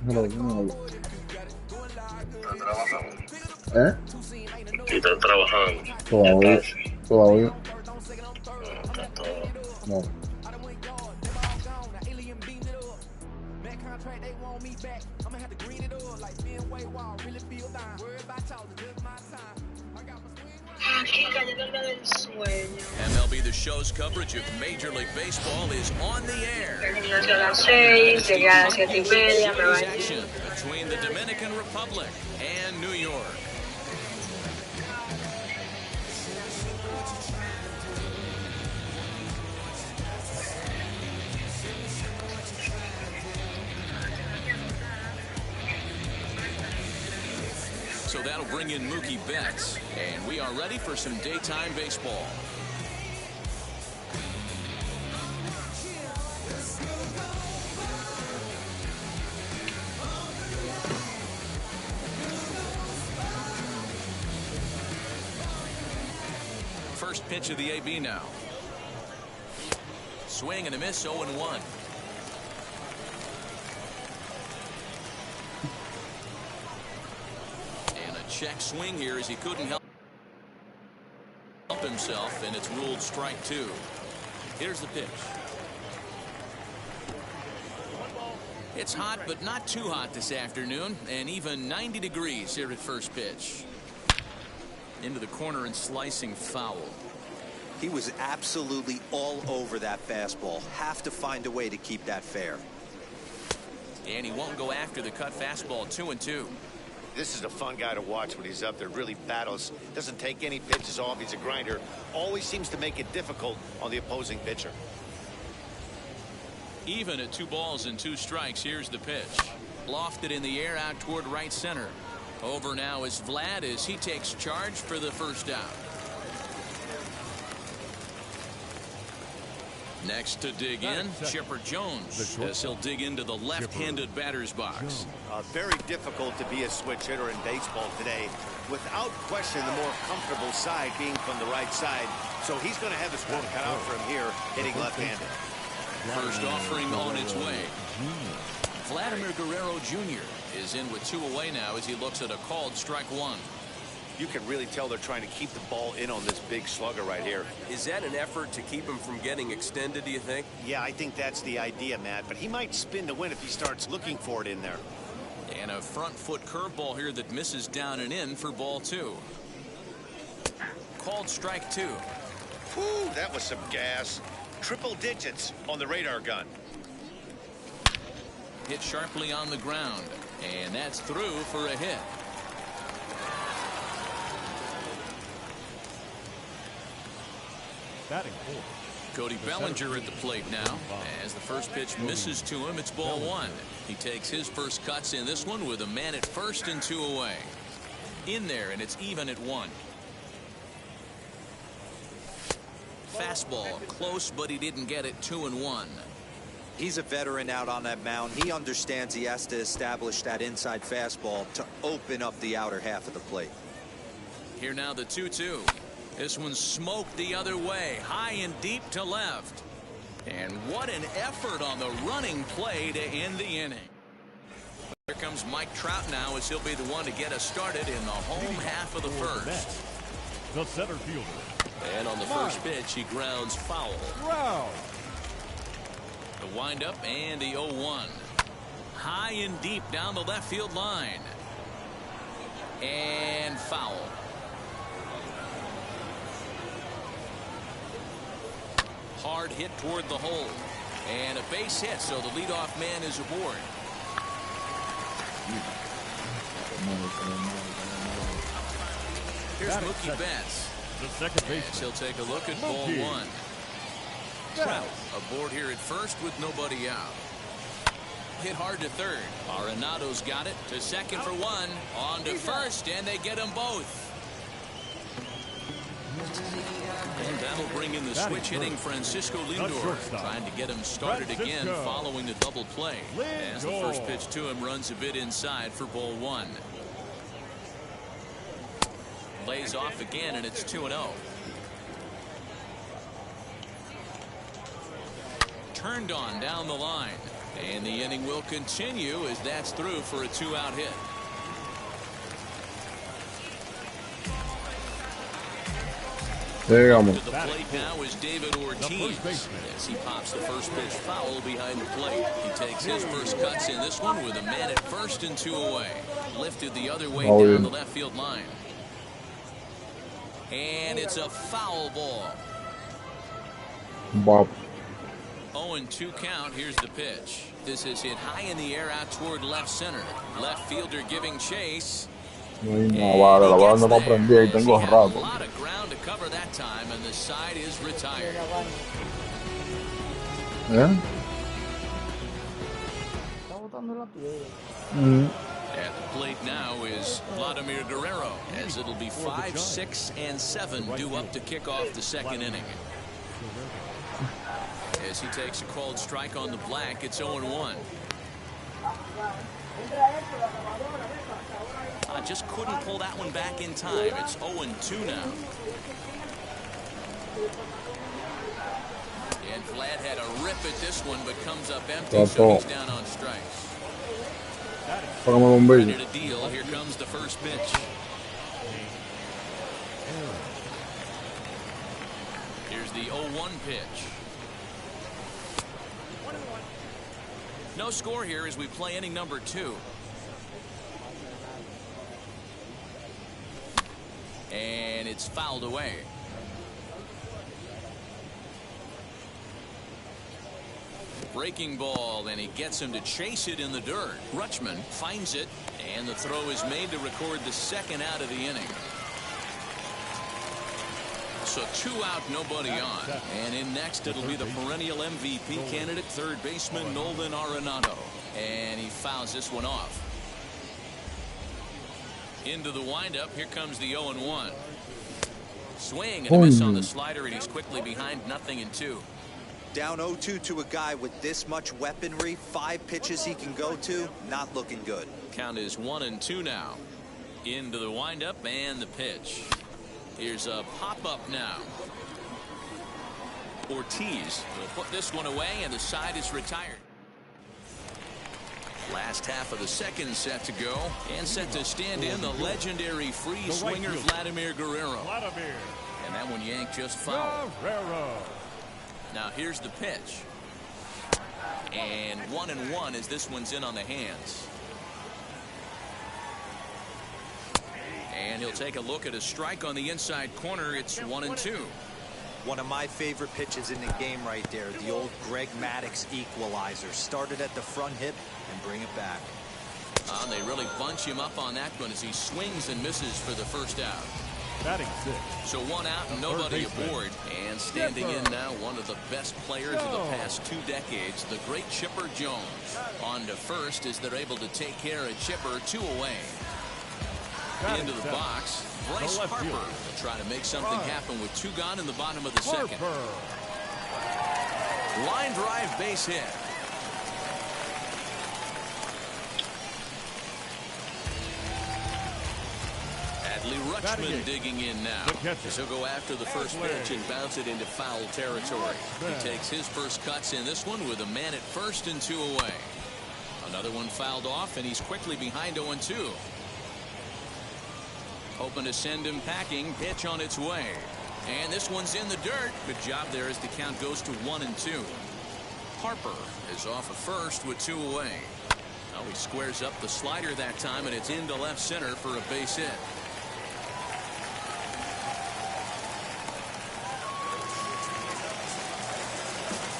No lo- Está trabajando. ¿Eh? Sí, está trabajando. Todavía. Ya casi. Todavía. No, está todo. No. Aquí cayéndome del sueño. MLB The Show's coverage of Major League Baseball is on the air. Terminación a las 6, llegué a las 7:30, me bañé. Action between the Dominican Republic and New York. So that'll bring in Mookie Betts, and we are ready for some daytime baseball. First pitch of the AB now. Swing and a miss, 0-1. Check swing here as he couldn't help himself, and it's ruled strike 2. Here's the pitch. It's hot, but not too hot this afternoon, and even 90 degrees here at first pitch. Into the corner and slicing foul. He was absolutely all over that fastball. Have to find a way to keep that fair. And he won't go after the cut fastball. 2-2. This is a fun guy to watch when he's up there. Really battles. Doesn't take any pitches off. He's a grinder. Always seems to make it difficult on the opposing pitcher. Even at 2 balls and 2 strikes, here's the pitch. Lofted in the air out toward right center. Over now is Vlad as he takes charge for the first out. Next to dig in, Chipper Jones, as he'll dig into the left-handed batter's box. Very difficult to be a switch hitter in baseball today. Without question, the more comfortable side being from the right side. So he's going to have his work cut out for him here, hitting left-handed. First offering on its way. Vladimir Guerrero Jr. is in with 2 away now as he looks at a called strike 1. You can really tell they're trying to keep the ball in on this big slugger right here. Is that an effort to keep him from getting extended, do you think? Yeah, I think that's the idea, Matt. But he might spin to win if he starts looking for it in there. And a front foot curveball here that misses down and in for ball 2. Called strike 2. Whew, that was some gas. Triple digits on the radar gun. Hit sharply on the ground. And that's through for a hit. Cody Bellinger at the plate now. As the first pitch misses to him, it's ball 1. He takes his first cuts in this one with a man at first and 2 away. In there, and it's even at 1. Fastball close, but he didn't get it. 2-1. He's a veteran out on that mound. He understands he has to establish that inside fastball to open up the outer half of the plate. Here now the 2-2. This one smoked the other way, high and deep to left. And what an effort on the running play to end the inning. Here comes Mike Trout now as he'll be the one to get us started in the home half of the first. The center fielder. And on the first pitch, he grounds foul. The windup and the 0-1. High and deep down the left field line. And foul. Hard hit toward the hole. And a base hit, so the leadoff man is aboard. Here's Mookie Betts. The second base. He'll take a look at ball 1. Trout aboard here at first with nobody out. Hit hard to third. Arenado's got it to second for 1. On to first, and they get them both. And that'll bring in the switch hitting Francisco Lindor, trying to get him started again following the double play. As the first pitch to him runs a bit inside for ball one. Lays off again, and it's 2-0. Turned on down the line, and the inning will continue as that's through for a 2-out hit. There To the plate now is David Ortiz as he pops the first pitch foul behind the plate. He takes his first cuts in this one with a man at first and 2 away. Lifted the other way down the left field line. And it's a foul ball. Bob. 0-2 count. Here's the pitch. This is hit high in the air out toward left center. Left fielder giving chase. No hay nada, vale, la banda no prendía y tengo A rato. lot of ground to cover that time, and the side is retired. At the plate now is Vladimir Guerrero, as it'll be 5, 6, and 7 due up to kick off the second inning. As he takes a called strike on the black, it's 0-1. I just couldn't pull that one back in time. It's 0-2 now. And Vlad had a rip at this one, but comes up empty, so he's down on strikes. Ready to deal. Here comes the first pitch. Here's the 0-1 pitch. No score here as we play inning number 2. And it's fouled away. Breaking ball, and he gets him to chase it in the dirt. Rutschman finds it, and the throw is made to record the second out of the inning. So 2 out, nobody on. And in next, it'll be the perennial MVP candidate, third baseman Nolan Arenado. And he fouls this one off. Into the windup, here comes the 0-1. Swing and a miss on the slider, and he's quickly behind 0-2. Down 0-2 to a guy with this much weaponry, 5 pitches he can go to, not looking good. Count is 1-2 now. Into the windup and the pitch. Here's a pop-up now. Ortiz will put this one away, and the side is retired. Last half of the second set to go, and set to stand in the legendary free swinger Vladimir Guerrero. And that one yanked just foul. Now here's the pitch. And 1-1 as this one's in on the hands. And he'll take a look at a strike on the inside corner. It's 1-2. One of my favorite pitches in the game right there. The old Greg Maddux equalizer. Started at the front hip and bring it back. They really bunch him up on that one as he swings and misses for the first out. So 1 out and nobody aboard. And standing in now, one of the best players of the past 2 decades, the great Chipper Jones. On to first as they're able to take care of Chipper, 2 away. Into the box, Bryce Harper will try to make something happen with 2 gone in the bottom of the second. Line drive base hit. Adley Rutschman digging in now. He'll go after the first pitch and bounce it into foul territory. He takes his first cuts in this one with a man at first and 2 away. Another one fouled off, and he's quickly behind 0-2. Hoping to send him packing. Pitch on its way. And this one's in the dirt. Good job there as the count goes to 1-2. Harper is off of first with 2 away. Now he squares up the slider that time, and it's into left center for a base hit.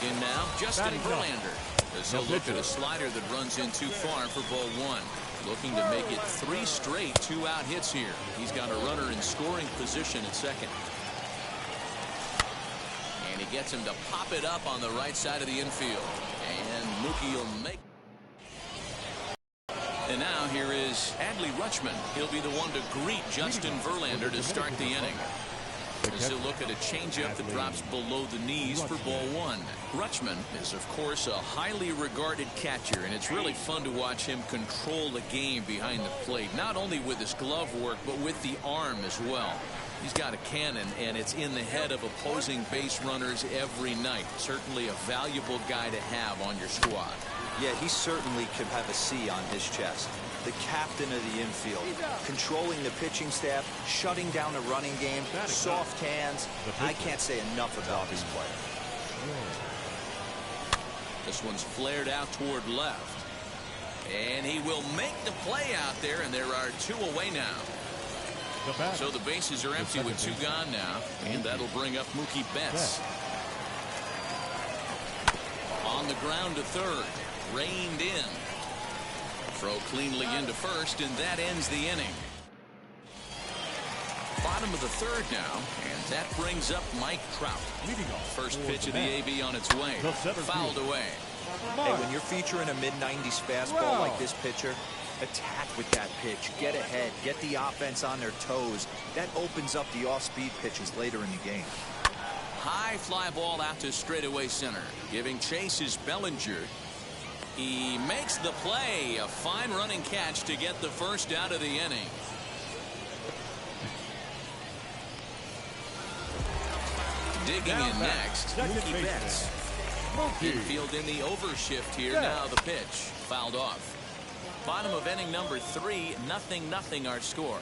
In now, Justin Verlander. As he'll look at a slider that runs in too far for ball 1. Looking to make it 3 straight 2-out hits here. He's got a runner in scoring position at second. And he gets him to pop it up on the right side of the infield. And Mookie will make. And now here is Adley Rutschman. He'll be the one to greet Justin Verlander to start the inning. As a look at a changeup that drops below the knees for ball one. Rutschman is, of course, a highly regarded catcher, and it's really fun to watch him control the game behind the plate, not only with his glove work, but with the arm as well. He's got a cannon, and it's in the head of opposing base runners every night. Certainly a valuable guy to have on your squad. Yeah, he certainly could have a C on his chest. The captain of the infield, controlling the pitching staff, shutting down the running game, soft hands. I can't say enough about this player. This one's flared out toward left. And he will make the play out there, and there are two away now. So the bases are empty with two gone now, and that'll bring up Mookie Betts. On the ground to third, reined in. Throw cleanly into first, and that ends the inning. Bottom of the third now, and that brings up Mike Trout. First pitch of the AB on its way, fouled away. Hey, when you're featuring a mid-90s fastball like this pitcher, attack with that pitch, get ahead, get the offense on their toes. That opens up the off-speed pitches later in the game. High fly ball out to straightaway center. Giving chase is Bellinger. He makes the play. A fine running catch to get the first out of the inning. Digging in next, Mookie Betts. Infield in the overshift here. Now the pitch fouled off. Bottom of inning number 3, 0-0 our score.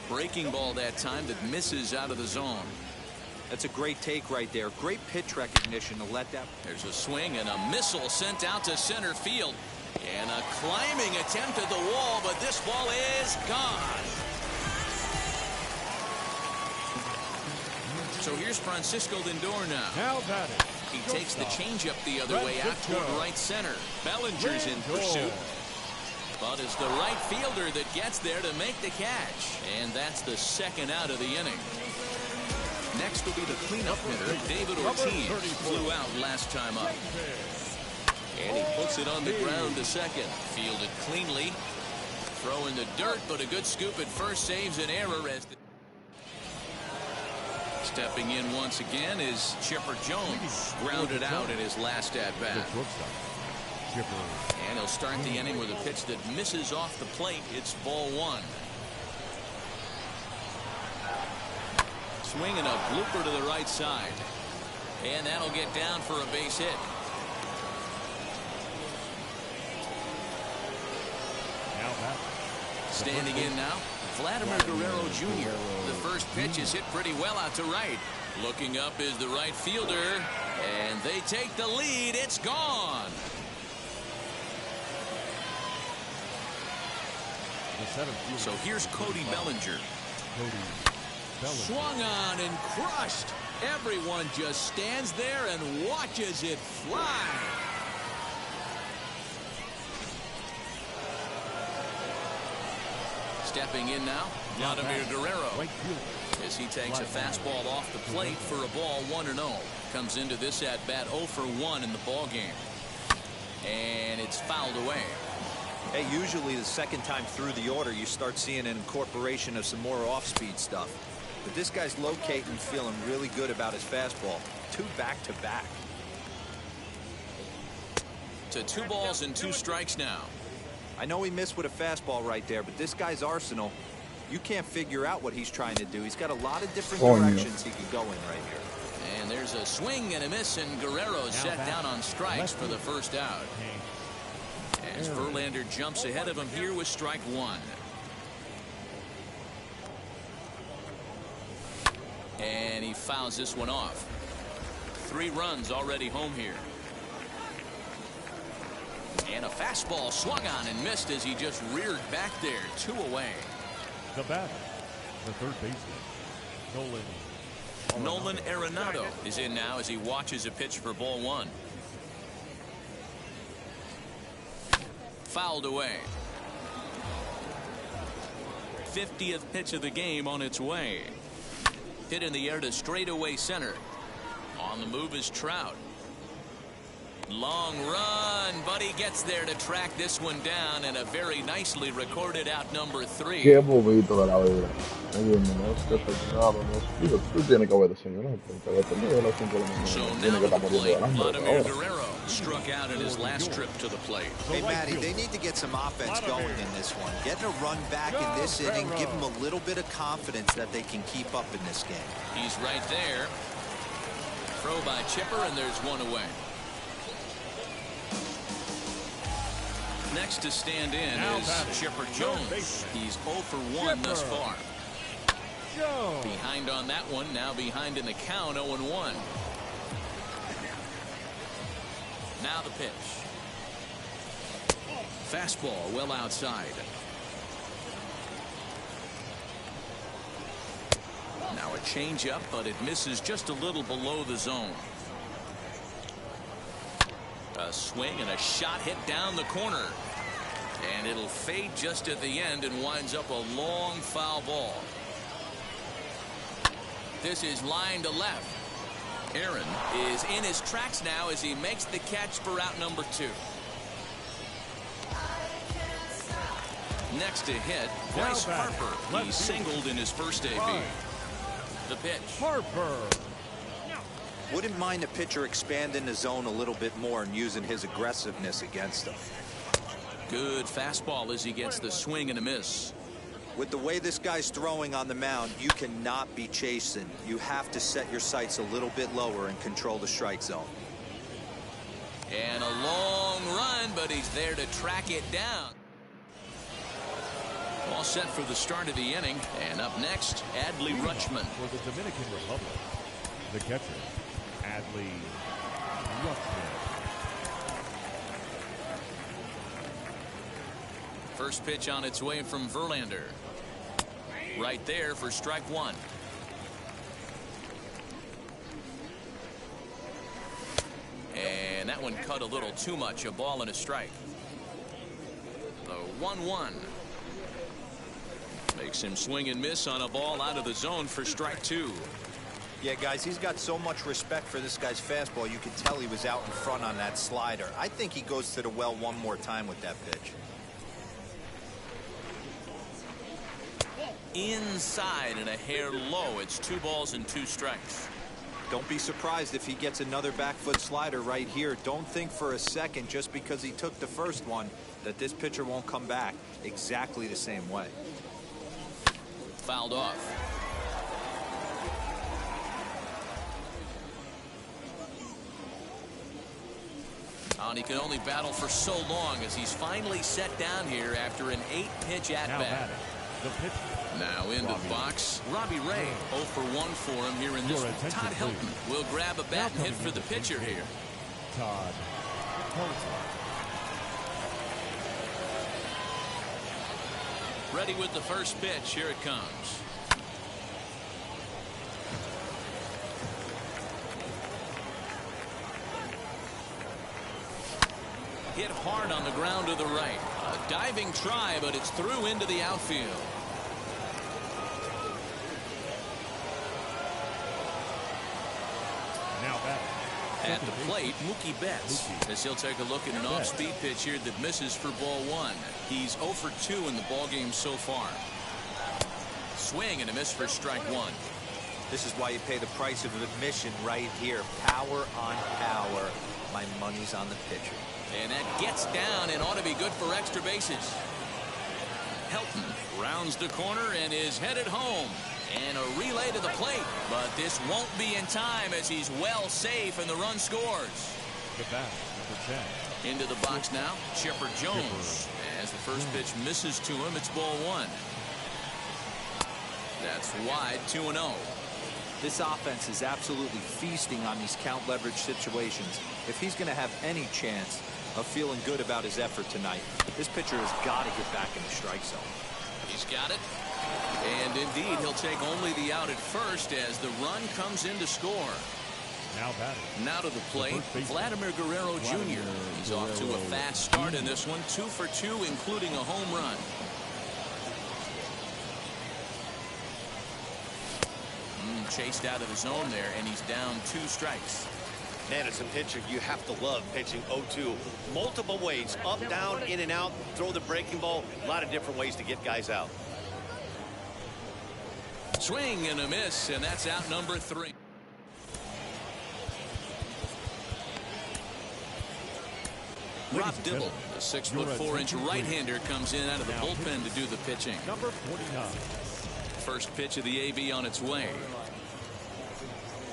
Breaking ball that time that misses out of the zone. That's a great take right there. Great pitch recognition to let that. There's a swing and a missile sent out to center field. And a climbing attempt at the wall, but this ball is gone. So here's Francisco Lindor now. He takes the changeup the other way out toward right center. Bellinger's in pursuit. But it's the right fielder that gets there to make the catch. And that's the second out of the inning. Next will be the cleanup hitter, David Ortiz. Flew out last time up. And he puts it on the ground to second. Fielded cleanly. Throw in the dirt, but a good scoop at first saves an error as the stepping in once again is Chipper Jones. Grounded out in his last at-bat. And he'll start the inning with a pitch that misses off the plate. It's ball one. Swinging a blooper to the right side. And that'll get down for a base hit. Standing in now, Vladimir Guerrero Jr. The first pitch is hit pretty well out to right. Looking up is the right fielder, and they take the lead. It's gone. So here's Cody Bellinger. Swung on and crushed. Everyone just stands there and watches it fly. Stepping in now, Vladimir Guerrero. As he takes a fastball off the plate for a ball 1-0. Comes into this at bat 0 for 1 in the ball game. And it's fouled away. Hey, usually the second time through the order you start seeing an incorporation of some more off-speed stuff. But this guy's locating, feeling really good about his fastball. 2 back-to-back. To 2 balls and 2 strikes now. I know he missed with a fastball right there, but this guy's arsenal, you can't figure out what he's trying to do. He's got a lot of different directions he can go in right here. And there's a swing and a miss, and Guerrero's set down on strikes for the first out. As Verlander jumps ahead of him here with strike 1. And he fouls this one off. 3 runs already home here. And a fastball swung on and missed as he just reared back there. 2 away. The batter, the third baseman, Nolan Arenado is in now as he watches a pitch for ball 1. Fouled away. 50th pitch of the game on its way. Hit in the air to straightaway center. On the move is Trout. Long run, but But he gets there to track this one down, and a very nicely recorded out number 3. Qué bobito de la vida. Oye, no es que esté claro, no. Digo, tú tienes que obedecer, ¿no? Porque depende de las 5 de la mañana. So Tiene now que to estar the muriendo de plate, hambre Vladimir ahora. Guerrero struck out in his last trip to the plate. Hey, Matty, they need to get some offense going in this one. Getting a run back in this inning, give them a little bit of confidence that they can keep up in this game. He's right there. Throw by Chipper, and there's one away. Next to stand in is Chipper Jones. He's 0 for 1 thus far. Behind on that one, now behind in the count, 0-1. Now the pitch. Fastball well outside. Now a changeup, but it misses just a little below the zone. A swing and a shot hit down the corner. And it'll fade just at the end and winds up a long foul ball. This is line to left. Aaron is in his tracks now as he makes the catch for out number 2. Next to hit, Bryce Harper. He singled in his first AB. The pitch. Harper. Wouldn't mind a pitcher expanding the zone a little bit more and using his aggressiveness against him. Good fastball as he gets the swing and a miss. With the way this guy's throwing on the mound, you cannot be chasing. You have to set your sights a little bit lower and control the strike zone. And a long run, but he's there to track it down. All set for the start of the inning. And up next, Adley Rutschman. For the Dominican Republic, the catcher, Adley Rutschman. First pitch on its way from Verlander. Right there for strike 1. And that one cut a little too much. A ball and a strike. The 1-1. Makes him swing and miss on a ball out of the zone for strike 2. Yeah, guys, he's got so much respect for this guy's fastball. You could tell he was out in front on that slider. I think he goes to the well one more time with that pitch. Inside and a hair low. It's 2 balls and 2 strikes. Don't be surprised if he gets another back foot slider right here. Don't think for a second, just because he took the first one, that this pitcher won't come back exactly the same way. Fouled off. And he can only battle for so long as he's finally set down here after an 8-pitch at-bat. Now into the box, Robbie Ray. 0 for 1 for him here in this one. Todd Helton will grab a bat and hit for the pitcher here. Todd Helton. Ready with the first pitch. Here it comes. Hit hard on the ground to the right. A diving try, but it's through into the outfield. Now back. At the plate, Mookie Betts, as he'll take a look at an off-speed pitch here that misses for ball 1. He's 0 for 2 in the ballgame so far. Swing and a miss for strike 1. This is why you pay the price of admission right here. Power on power. My money's on the pitcher. And that gets down and ought to be good for extra bases. Helton rounds the corner and is headed home. And a relay to the plate, but this won't be in time as he's well safe and the run scores. The bat, number 10. Into the box now, Chipper Jones. As the first pitch misses to him, it's ball 1. That's wide, 2-0. This offense is absolutely feasting on these count leverage situations. If he's going to have any chance of feeling good about his effort tonight, this pitcher has got to get back in the strike zone. He's got it. And indeed, he'll take only the out at first as the run comes in to score. Now to the plate, Vladimir Guerrero Jr. He's off to a fast start in this one. 2 for 2, including a home run. Chased out of the zone there, and he's down 2 strikes. Man, as a pitcher, you have to love pitching 0-2. Multiple ways, up, down, in and out, throw the breaking ball. A lot of different ways to get guys out. Swing and a miss, and that's out number 3. Rob Dibble, the 6'4" right-hander, comes in out of the bullpen to do the pitching. Number 49. First pitch of the AB on its way.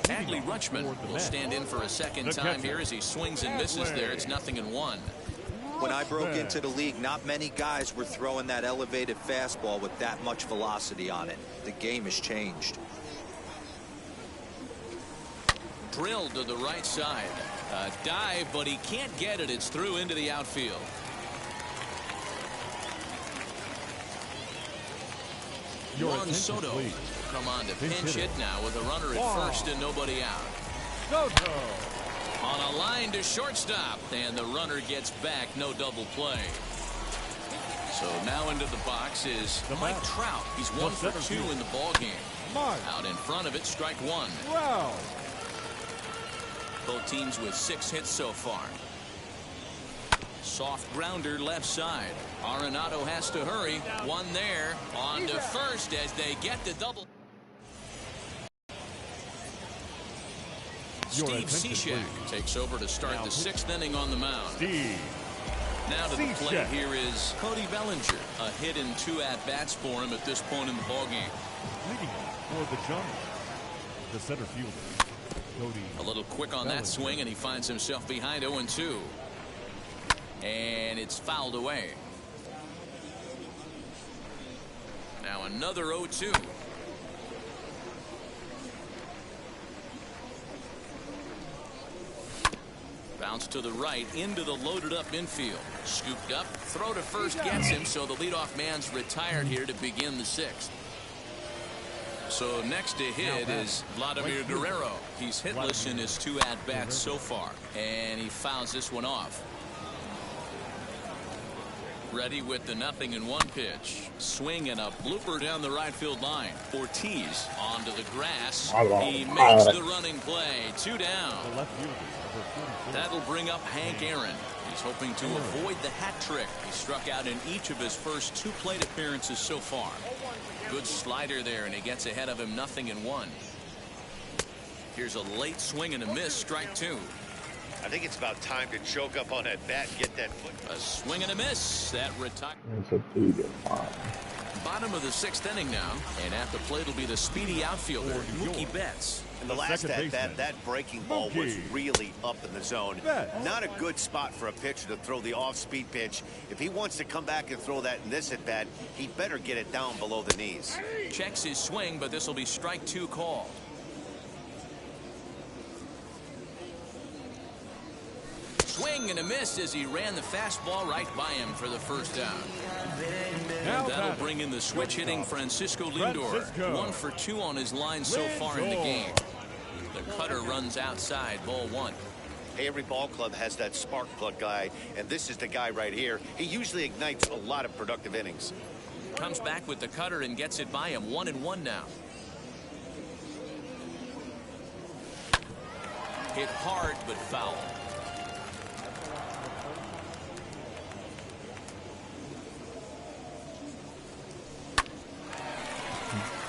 Adley Rutschman will stand in for a second time here as he swings and misses there. It's 0-1. When I broke into the league, not many guys were throwing that elevated fastball with that much velocity on it. The game has changed. Drilled to the right side. A dive, but he can't get it. It's through into the outfield. Juan Soto will come on to pinch hit now with a runner at first and nobody out. Soto. On a line to shortstop, and the runner gets back. No double play. So now into the box is Mike Trout. He's 1 for 2 in the ball game. Out in front of it, strike 1. Wow. Both teams with 6 hits so far. Soft grounder left side. Arenado has to hurry. One there. On to first as they get the double. Steve Cishek takes over to start the 6th inning on the mound. Now to the plate here is Cody Bellinger. A hit in 2 at-bats for him at this point in the ballgame. Leading for the Giants, the center fielder, Cody. A little quick on that swing, and he finds himself behind 0-2. And it's fouled away. Now another 0-2. Bounce to the right into the loaded up infield. Scooped up. Throw to first gets him, so the leadoff man's retired here to begin the 6th. So next to hit is Vladimir Guerrero. He's hitless in his 2 at-bats so far. And he fouls this one off. Ready with the 0-1 pitch. Swing and a blooper down the right field line. Ortiz onto the grass. He makes the running play. 2 down. That'll bring up Hank Aaron. He's hoping to avoid the hat trick. He struck out in each of his first 2 plate appearances so far. Good slider there, and he gets ahead of him. 0-1. Here's a late swing and a miss. Strike 2. I think it's about time to choke up on that bat and get that foot. A swing and a miss. That retires. Bottom of the 6th inning now, and at the plate will be the speedy outfielder Mookie Betts. In the last at-bat, that breaking ball was really up in the zone. Not a good spot for a pitcher to throw the off-speed pitch. If he wants to come back and throw that in this at-bat, he better get it down below the knees. Checks his swing, but this will be strike 2 called. Swing and a miss as he ran the fastball right by him for the first down. And that'll bring in the switch hitting Francisco Lindor. 1 for 2 on his line so far in the game. The cutter runs outside, ball 1. Hey, every ball club has that spark plug guy, and this is the guy right here. He usually ignites a lot of productive innings. Comes back with the cutter and gets it by him. 1-1 now. Hit hard but foul.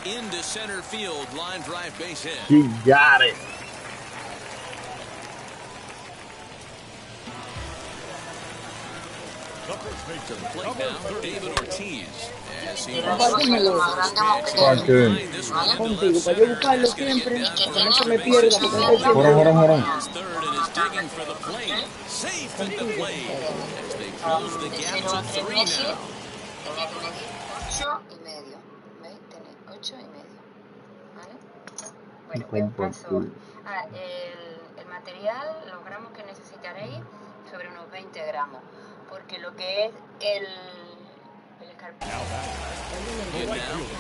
Into center field, line drive, base hit. He got it. To the plate now, David Ortiz. As he Contigo, para yo buscarlo siempre, que no se me pierda, porque third and is digging for the plate. Safe at the plate. As they close the gap to 3 now. 8,5. ¿Vale? Bueno, paso a el material, los gramos que necesitaréis, sobre unos 20 gramos. Porque lo que es el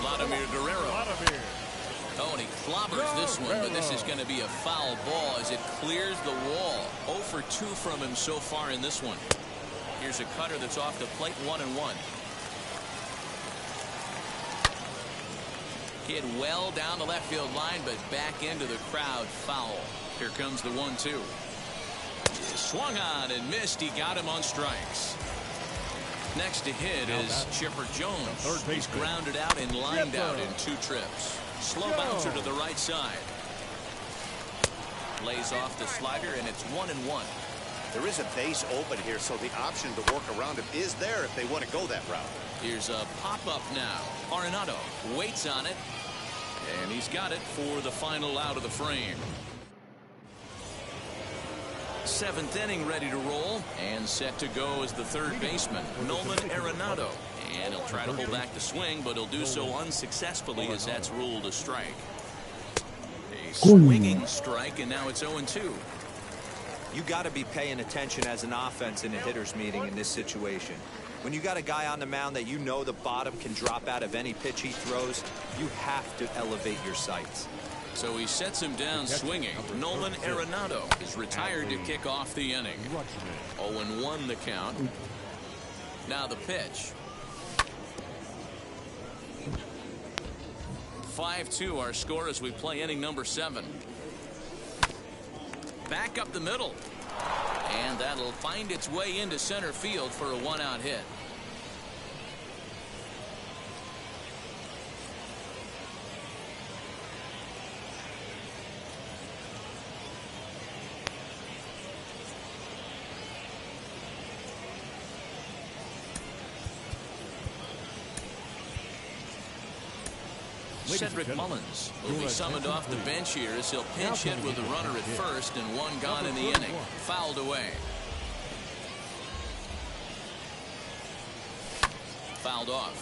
Vladimir Guerrero. Oh, and he clobbers this one, but this is going to be a foul ball as it clears the wall. 0 for 2 from him so far in this one. Here's a cutter that's off the plate, 1-1. Hit well down the left field line, but back into the crowd, foul. Here comes the 1-2. Swung on and missed. He got him on strikes. Next to hit is Chipper Jones. He's grounded out and lined out in 2 trips. Slow bouncer to the right side. Lays off the slider, and it's 1-1. There is a base open here, so the option to work around him is there if they want to go that route. Here's a pop-up now. Arenado waits on it, and he's got it for the final out of the frame. 7th inning ready to roll, and set to go is the third baseman, Nolan Arenado. And he'll try to hold back the swing, but he'll do so unsuccessfully as that's ruled a strike. A swinging strike, and now it's 0-2. You got to be paying attention as an offense in a hitter's meeting in this situation. When you got a guy on the mound that you know the bottom can drop out of any pitch he throws, you have to elevate your sights. So he sets him down swinging. Nolan Arenado is retired to kick off the inning. 0-1 the count. Now the pitch. 5-2 our score as we play inning number 7. Back up the middle. And that'll find its way into center field for a 1-out hit. Cedric Mullins will be summoned off the bench here as he'll pinch hit with a runner at first and 1 gone in the inning. Fouled away. Fouled off.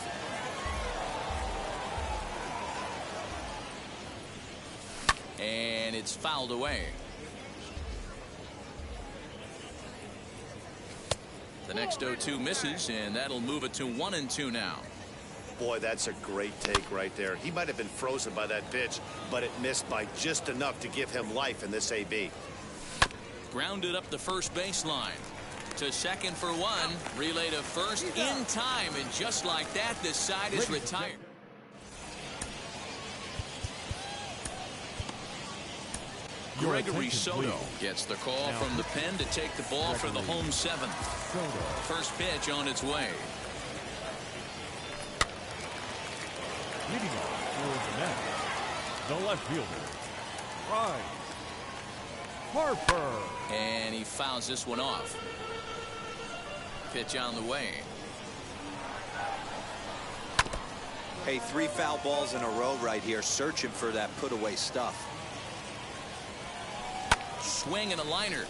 And it's fouled away. The next 0-2 misses, and that'll move it to 1-2 now. Boy, that's a great take right there. He might have been frozen by that pitch, but it missed by just enough to give him life in this AB. Grounded up the first baseline. To second for 1. Relay to first in time, and just like that, this side is retired. Gregory Soto gets the call from the pen to take the ball for the home 7th. First pitch on its way. Leading off towards the net, the left fielder, Bryce Harper. And he fouls this one off. Pitch on the way. Hey, 3 foul balls in a row right here, searching for that put-away stuff. Swing and a liner.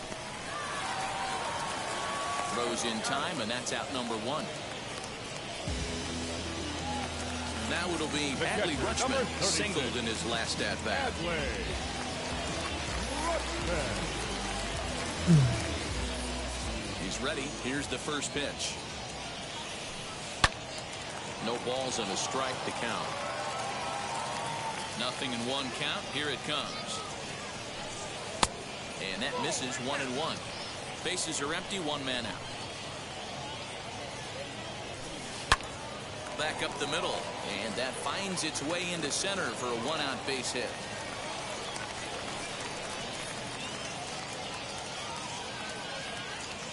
Throws in time, and that's out number 1. Now it'll be Adley Rutschman, singled in his last at-bat. He's ready. Here's the first pitch. No balls and a strike to count. Nothing in 1 count. Here it comes. And that misses 1-1. Bases are empty, 1 man out. Back up the middle, and that finds its way into center for a 1-out base hit.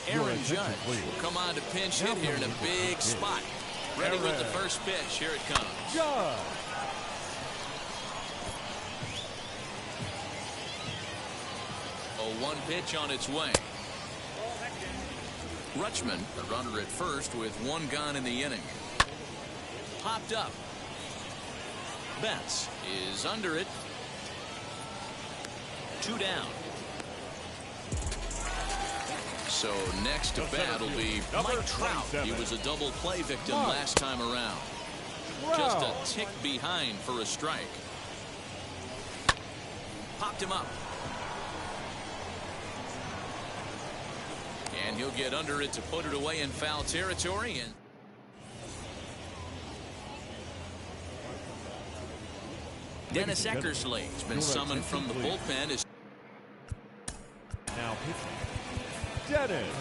Aaron Judge will come on to pinch hit here in a big spot. Ready with the first pitch. Here it comes. Judge. 0-1 pitch on its way. Rutschman, the runner at first with 1 gone in the inning. Popped up. Betts is under it. 2 down. So next to bat will be Mike Trout. He was a double play victim last time around. Just a tick behind for a strike. Popped him up. And he'll get under it to put it away in foul territory. And Dennis Eckersley has been summoned from the bullpen. Now pitching, Dennis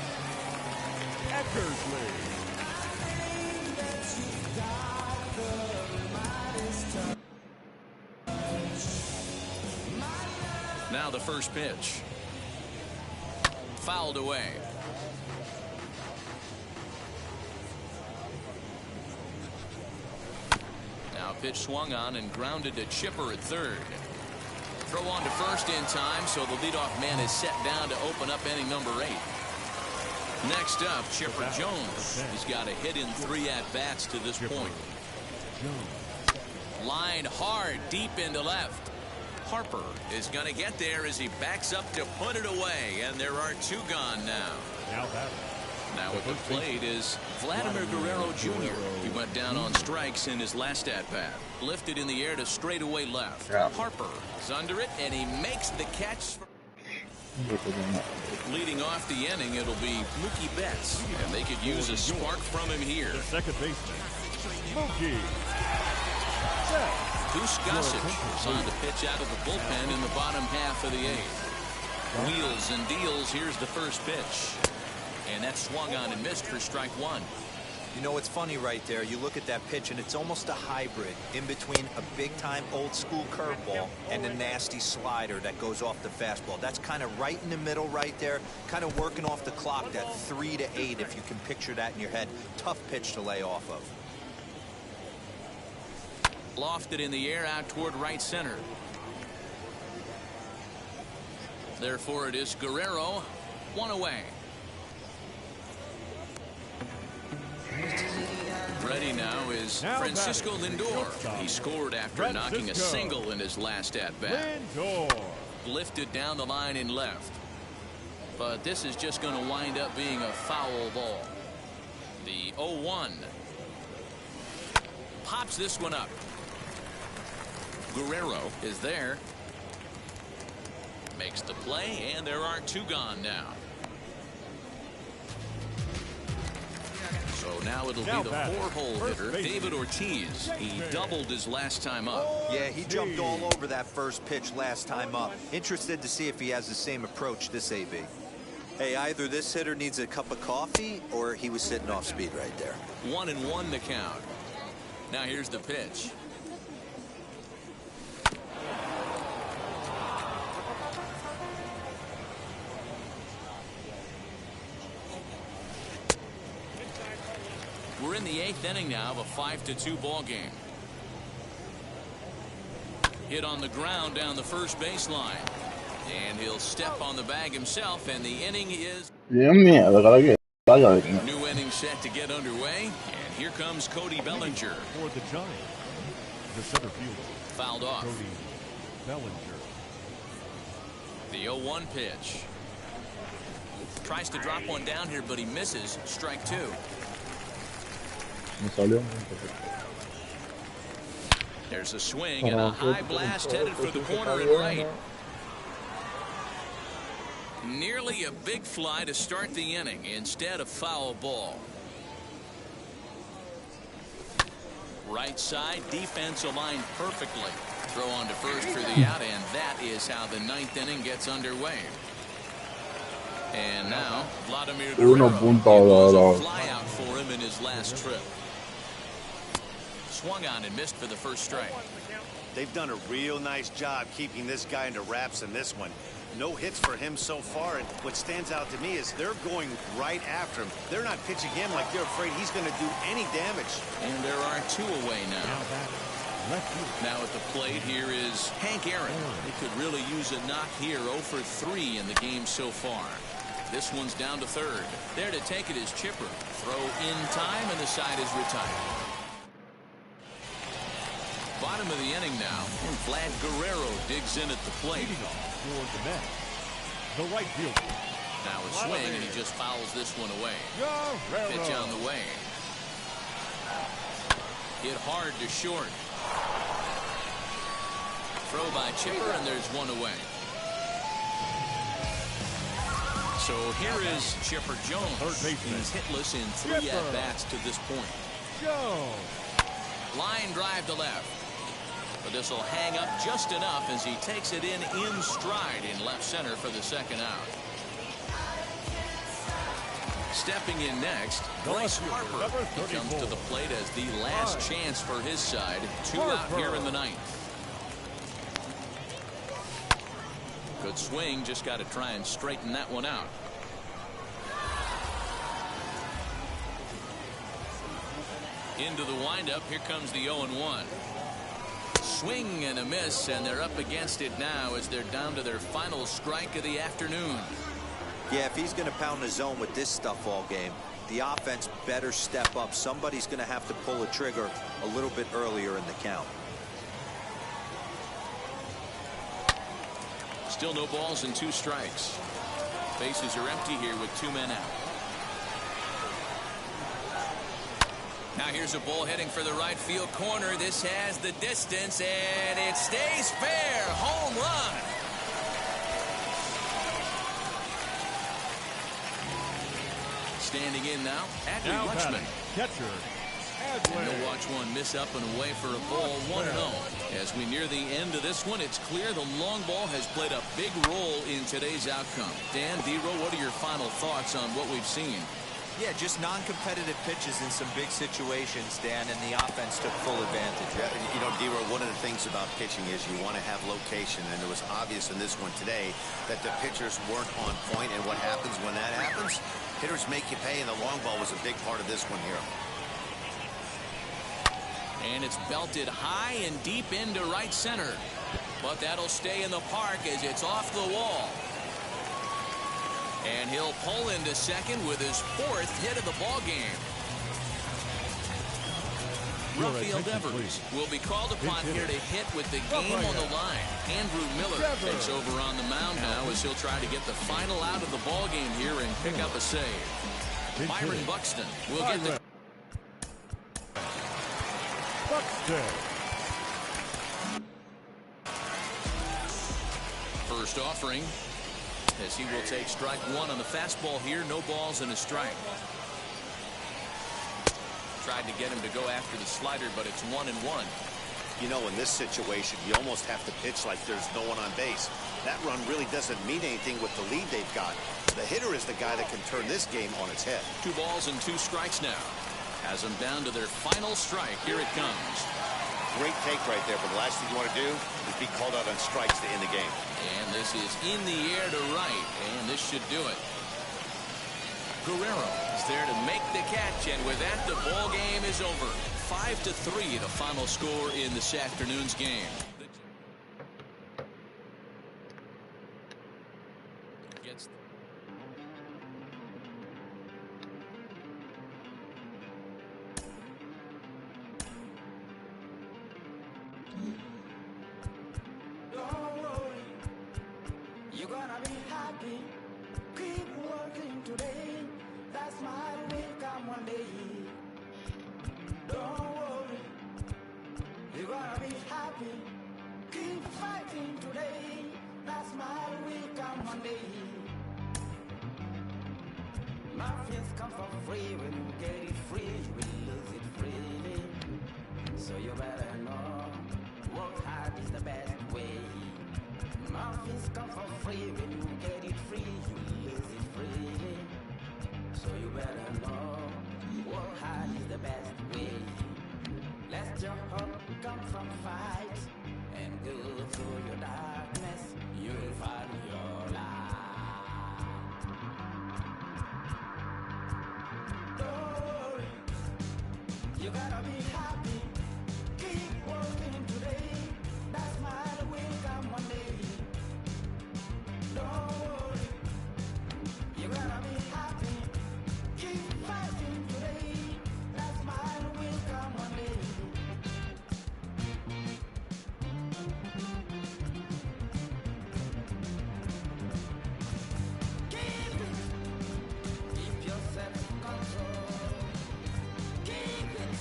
Eckersley. Now the first pitch. fouled away. Now pitch swung on and grounded to Chipper at third. Throw on to first in time, so the leadoff man is set down to open up inning number 8. Next up, Chipper Jones. He's got a hit in 3 at-bats to this point. Lined hard deep into left. Harper is going to get there as he backs up to put it away, and there are 2 gone now. Now at the plate is Vladimir Guerrero Jr. He went down on strikes in his last at-bat. Lifted in the air to straightaway left. Harper is under it, and he makes the catch. Leading off the inning, it'll be Mookie Betts, and they could use a spark from him here. The second baseman, Mookie. Kuskasic is on to pitch out of the bullpen in the bottom half of the 8th. Wheels and deals. Here's the first pitch. And that's swung on and missed for strike 1. You know, it's funny right there. You look at that pitch, and it's almost a hybrid in between a big-time old-school curveball and a nasty slider that goes off the fastball. That's kind of right in the middle right there, kind of working off the clock, that 3 to 8, if you can picture that in your head. Tough pitch to lay off of. Lofted in the air out toward right center. Therefore, it is Guerrero, 1 away. Ready now is Francisco Lindor. He scored after knocking a single in his last at-bat. Lifted down the line in left. But this is just going to wind up being a foul ball. The 0-1. Pops this one up. Guerrero is there. Makes the play, and there are 2 gone now. So now it'll be the 4-hole hitter, David Ortiz. He doubled his last time up. Yeah, he jumped all over that first pitch last time up. Interested to see if he has the same approach this AB. Hey, either this hitter needs a cup of coffee or he was sitting off speed right there. 1-1 the count. Now here's the pitch. We're in the 8th inning now of a 5-2 ball game. Hit on the ground down the first baseline. And he'll step on the bag himself, and the inning is... New inning set to get underway, and here comes Cody Bellinger. For the Giants, the center fielder. Fouled off. Cody Bellinger. The 0-1 pitch. Tries to drop one down here, but he misses. Strike 2. There's a swing and a high blast headed for the corner and right. Nearly a big fly to start the inning. Instead, a foul ball. Right side, defense aligned perfectly. Throw on to first for the out, and that is how the 9th inning gets underway. And now, Vladimir Guerrero. It was a fly out for him in his last trip. Swung on and missed for the first strike. They've done a real nice job keeping this guy into wraps in this one. No hits for him so far, and what stands out to me is they're going right after him. They're not pitching him like they're afraid he's going to do any damage. And there are 2 away now. Now at the plate here is Hank Aaron. He could really use a knock here. 0 for 3 in the game so far. This one's down to third. There to take it is Chipper. Throw in time, and the side is retired. Bottom of the inning now, and Vlad Guerrero digs in at the plate. For the Mets, the right fielder. Now a swing, and he just fouls this one away. Pitch on the way. Hit hard to short. Throw by Chipper, and there's 1 away. So here is Chipper Jones. He's hitless in 3 at-bats to this point. Line drive to left. But this will hang up just enough as he takes it in stride in left center for the second out. Stepping in next, Bryce Harper. He comes to the plate as the last chance for his side. 2 out here in the 9th. Good swing, just got to try and straighten that one out. Into the windup. Here comes the 0-1. Swing and a miss, and they're up against it now as they're down to their final strike of the afternoon. Yeah, if he's going to pound the zone with this stuff all game, the offense better step up. Somebody's going to have to pull a trigger a little bit earlier in the count. Still no balls and 2 strikes. Bases are empty here with 2 men out. Now here's a ball heading for the right field corner. This has the distance, and it stays fair. Home run. Standing in now, Adley Rutschman. Catcher, And he'll watch one miss up and away for a ball, 1-0. As we near the end of this one, it's clear the long ball has played a big role in today's outcome. Dan, Dero, what are your final thoughts on what we've seen? Yeah, just non-competitive pitches in some big situations, Dan, and the offense took full advantage. Yeah, you know, Dero, one of the things about pitching is you want to have location, and it was obvious in this one today that the pitchers weren't on point, and what happens when that happens? Hitters make you pay, and the long ball was a big part of this one here. And it's belted high and deep into right center. But that'll stay in the park as it's off the wall. And he'll pull into second with his 4th hit of the ball game. Rafael Devers will be called upon here to hit with the game on the line. Andrew Miller takes over on the mound now as he'll try to get the final out of the ball game here and pick up a save. Byron Buxton will get the... First offering, as he will take strike 1 on the fastball here. No balls and a strike. Tried to get him to go after the slider, but it's 1-1. You know, in this situation, you almost have to pitch like there's no one on base. That run really doesn't mean anything with the lead they've got. The hitter is the guy that can turn this game on its head. 2 balls and 2 strikes now. Has them down to their final strike. Here it comes. Great take right there, but the last thing you want to do is be called out on strikes to end the game. And this is in the air to right, and this should do it. Guerrero is there to make the catch, and with that, the ball game is over. 5-3, the final score in this afternoon's game. Gets You're gonna be happy. Keep working today. That smile will come one day. Don't worry. You're gonna be happy. Keep fighting today. That smile will come one day. Muffins come for free. When you get it free, you will lose it freely. So you better know. Work hard is the best way. Muffins come for free. When you get it free, you lose it freely. So you better know, work hard is the best way. Let your hope come from fight, and go through your darkness, you will find your light. Don't worry, you gotta be happy. Keep working today. That smile will come one day. Don't worry, you're gonna be happy. Keep fighting today. That smile will come one day. Keep it. Keep your self-control. Keep it.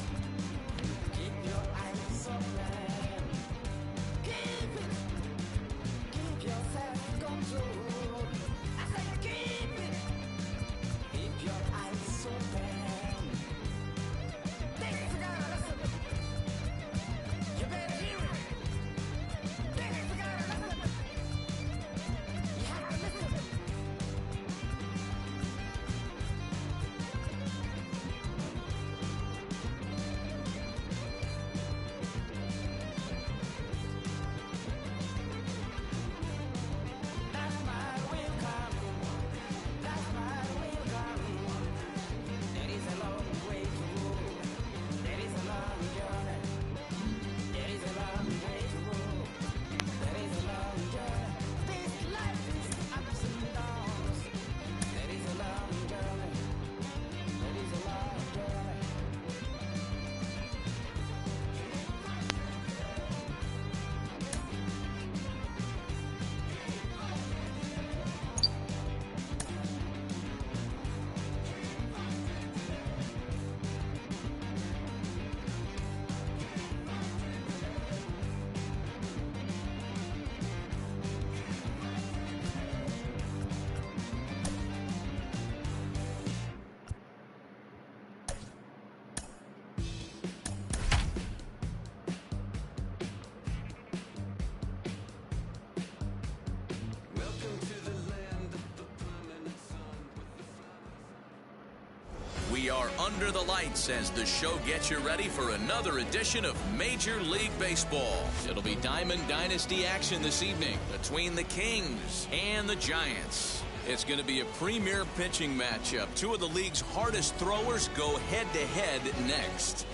Under the Lights as the show gets you ready for another edition of Major League Baseball. It'll be Diamond Dynasty action this evening between the Kings and the Giants. It's going to be a premier pitching matchup. Two of the league's hardest throwers go head-to-head next.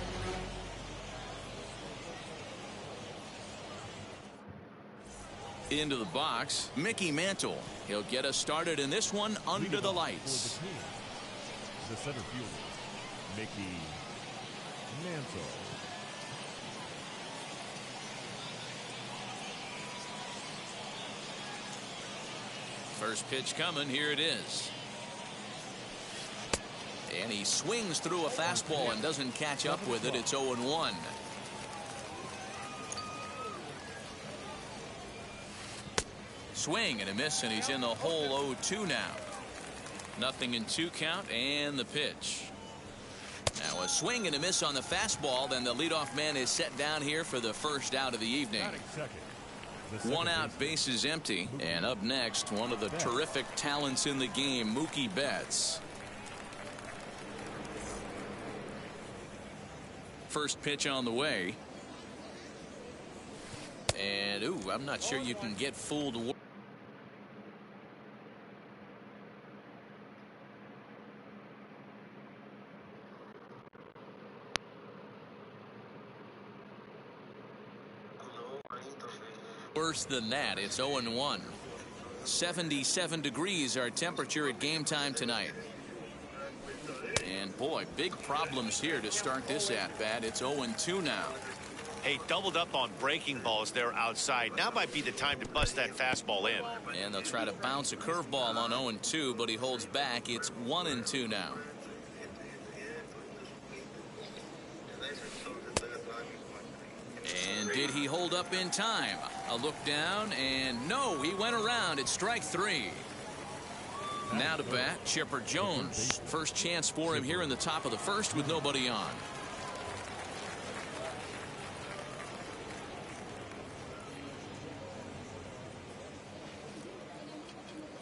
Into the box, Mickey Mantle. He'll get us started in this one under the lights. The center fielder, Mickey Mantle. First pitch coming. Here it is. And he swings through a fastball and doesn't catch up with it. It's 0-1. Swing and a miss, and he's in the hole. 0-2 now. Nothing in 2 count, and the pitch. Now a swing and a miss on the fastball. Then the leadoff man is set down here for the first out of the evening. One out, bases empty. And up next, one of the terrific talents in the game, Mookie Betts. First pitch on the way. And, ooh, I'm not sure you can get fooled. Worse than that. It's 0-1. 77 degrees our temperature at game time tonight. And boy, big problems here to start this at bat. It's 0-2 now. Hey, doubled up on breaking balls there outside. Now might be the time to bust that fastball in. And they'll try to bounce a curveball on 0-2, but he holds back. It's 1-2 now. And did he hold up in time? A look down, and no, he went around. It's strike 3. Now to bat, Chipper Jones. First chance for him here in the top of the first with nobody on.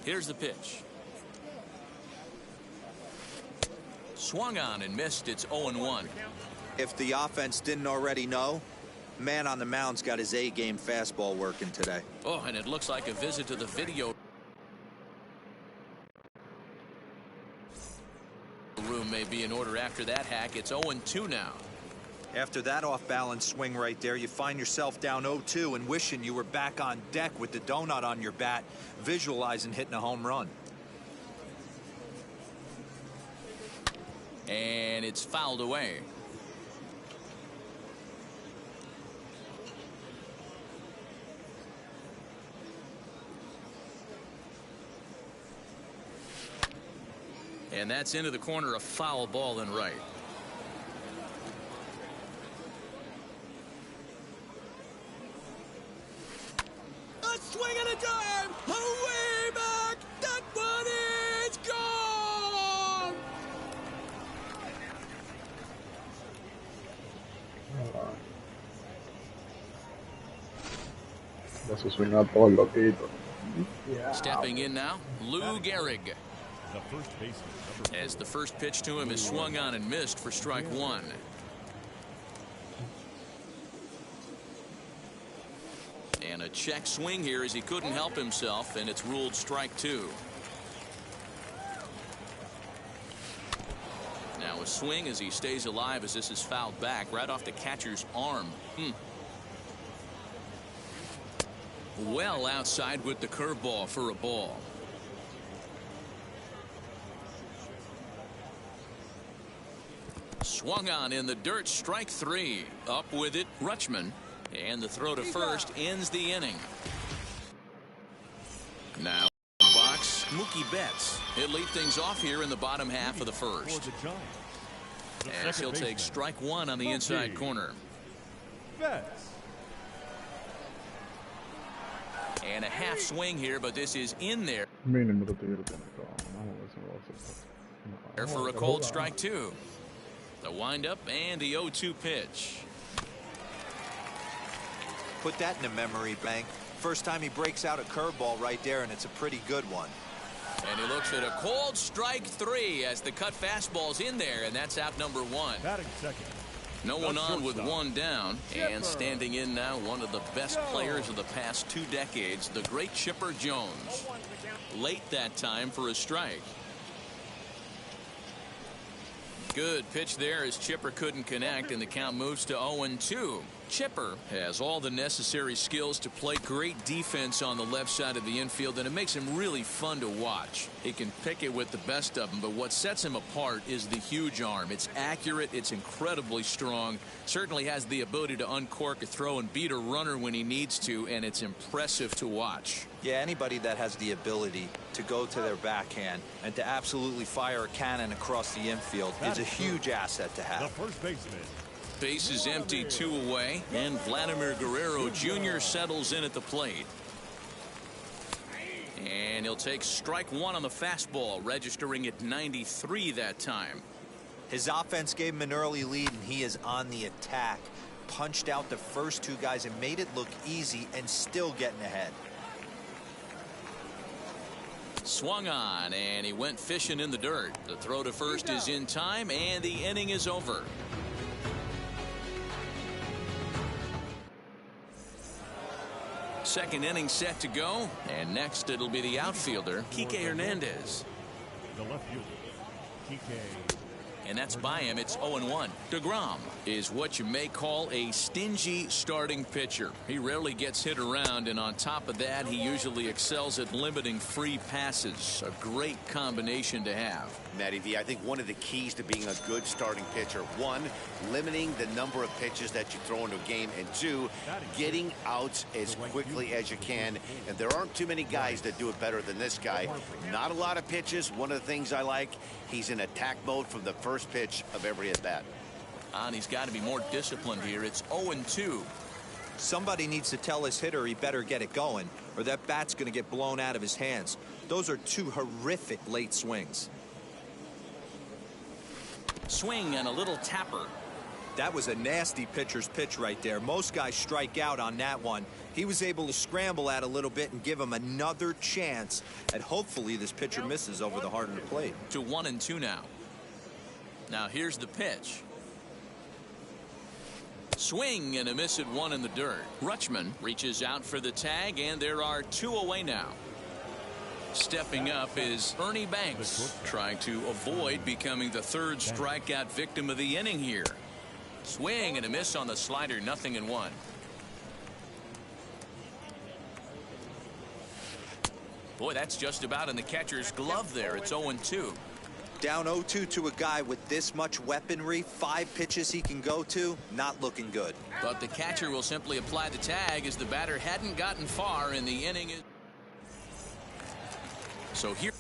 Here's the pitch. Swung on and missed. It's 0-1. If the offense didn't already know, man on the mound's got his A-game fastball working today. Oh, and it looks like a visit to the video room may be in order after that hack. It's 0-2 now. After that off-balance swing right there, you find yourself down 0-2 and wishing you were back on deck with the donut on your bat, visualizing hitting a home run. And it's fouled away. And that's into the corner, a foul ball and right. A swing and a dive! Away back! That one is gone! Eso suena todo loquito. Stepping in now, Lou Gehrig. The first baseman, As the first pitch to him is swung on and missed for strike 1. And a check swing here as he couldn't help himself, and it's ruled strike 2. Now a swing as he stays alive as this is fouled back right off the catcher's arm. Well outside with the curveball for a ball. Swung on in the dirt, strike 3. Up with it, Rutschman. And the throw to first ends the inning. Now, box, Mookie Betts. He'll lead things off here in the bottom half of the first. As he'll take strike 1 on the inside corner. Betts. And a half swing here, but this is in there. For a cold strike 2. The windup and the 0-2 pitch. Put that in a memory bank. First time he breaks out a curveball right there, and it's a pretty good one. And he looks at a cold strike 3 as the cut fastball's in there, and that's out number 1. Batting second. No one on with one down, and standing in now one of the best players of the past 2 decades, the great Chipper Jones. Late that time for a strike. Good pitch there as Chipper couldn't connect, and the count moves to 0-2. Chipper has all the necessary skills to play great defense on the left side of the infield, and it makes him really fun to watch. He can pick it with the best of them, but what sets him apart is the huge arm. It's accurate, it's incredibly strong, certainly has the ability to uncork a throw and beat a runner when he needs to, and it's impressive to watch. Yeah, anybody that has the ability to go to their backhand and to absolutely fire a cannon across the infield is a huge asset to have. The first baseman. Base is empty, 2 away, and Vladimir Guerrero Jr. settles in at the plate. And he'll take strike 1 on the fastball, registering at 93 that time. His offense gave him an early lead, and he is on the attack. Punched out the first 2 guys and made it look easy and still getting ahead. Swung on, and he went fishing in the dirt. The throw to first is in time, and the inning is over. Second inning set to go, and next it'll be the outfielder, Kike Hernandez. The left fielder, Kike. And that's by him. It's 0-1. DeGrom is what you may call a stingy starting pitcher. He rarely gets hit around, and on top of that, he usually excels at limiting free passes. A great combination to have. Matty V, I think one of the keys to being a good starting pitcher, 1, limiting the number of pitches that you throw into a game, and 2, getting outs as quickly as you can. And there aren't too many guys that do it better than this guy. Not a lot of pitches. One of the things I like, he's in attack mode from the first pitch of every at bat. And he's got to be more disciplined here. It's 0-2. Somebody needs to tell his hitter he better get it going, or that bat's going to get blown out of his hands. Those are 2 horrific late swings. Swing and a little tapper. That was a nasty pitcher's pitch right there. Most guys strike out on that one. He was able to scramble at a little bit and give him another chance, and hopefully this pitcher misses over the heart of the plate. To 1-2 now. Now here's the pitch. Swing and a miss at 1 in the dirt. Rutschman reaches out for the tag, and there are 2 away now. Stepping up is Ernie Banks, trying to avoid becoming the 3rd strikeout victim of the inning here. Swing and a miss on the slider, 0-1. Boy, that's just about in the catcher's glove there. It's 0-2. Down 0-2 to a guy with this much weaponry, 5 pitches he can go to, not looking good. But the catcher will simply apply the tag as the batter hadn't gotten far in the inning. So here.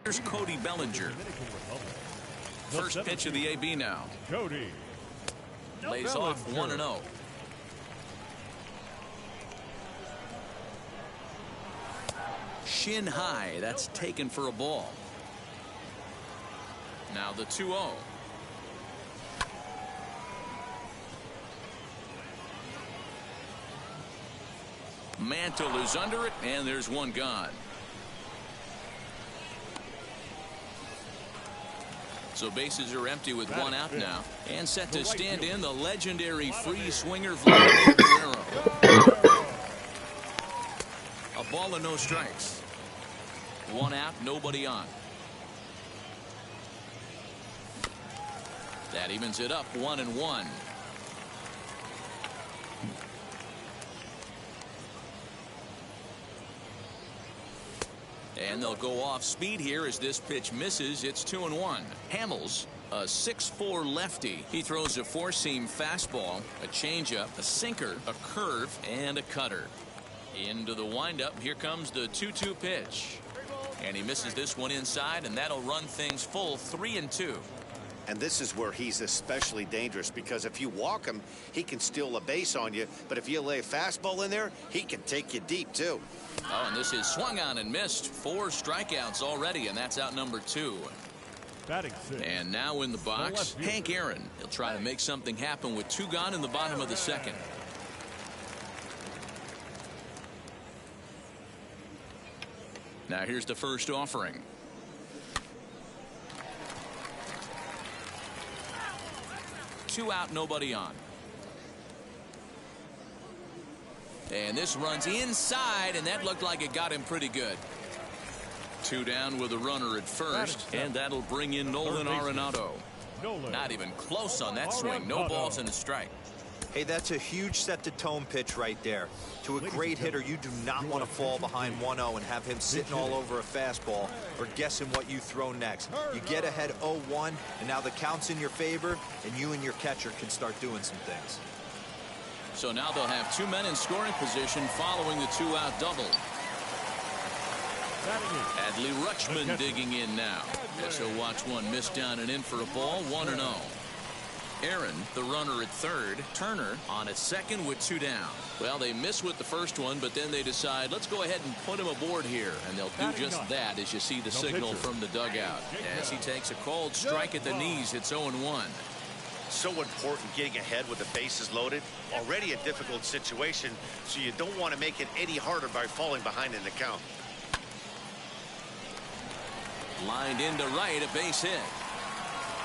Here's Cody Bellinger. First pitch of the AB now. Cody. Lays off 1-0. Shin high. That's taken for a ball. Now the 2-0. Mantle is under it, and there's one gone. So bases are empty with 1 out now. And set to stand in the legendary free swinger Vladimir Guerrero. A ball and no strikes. 1 out, nobody on. That evens it up 1-1. And they'll go off speed here as this pitch misses. It's 2-1. Hamels, a 6'4" lefty. He throws a 4-seam fastball, a changeup, a sinker, a curve, and a cutter. Into the windup. Here comes the 2-2 pitch. And he misses this one inside, and that'll run things full 3-2. And this is where he's especially dangerous, because if you walk him, he can steal a base on you. But if you lay a fastball in there, he can take you deep, too. Oh, and this is swung on and missed. 4 strikeouts already, and that's out number 2. Batting 6. And now in the box, Hank Aaron. He'll try to make something happen with 2 gone in the bottom of the second. Now here's the first offering. Two out, nobody on. And this runs inside, and that looked like it got him pretty good. 2 down with a runner at first, and that'll bring in Nolan Arenado. Not even close on that swing. No balls and a strike. Hey, that's a huge set-the-tone pitch right there. To a great hitter, you do not want to fall behind 1-0 and have him sitting all over a fastball or guessing what you throw next. You get ahead 0-1, and now the count's in your favor, and you and your catcher can start doing some things. So now they'll have 2 men in scoring position following the 2-out double. Adley Rutschman digging in now. As he'll watch one miss down and in for a ball, 1-0. Aaron, the runner at third. Turner on at second with 2 down. Well, they miss with the first one, but then they decide, let's go ahead and put him aboard here. And they'll do just that as you see the signal from the dugout. As he takes a cold strike at the knees, it's 0-1. So important getting ahead with the bases loaded. Already a difficult situation, so you don't want to make it any harder by falling behind in the count. Lined into right, a base hit.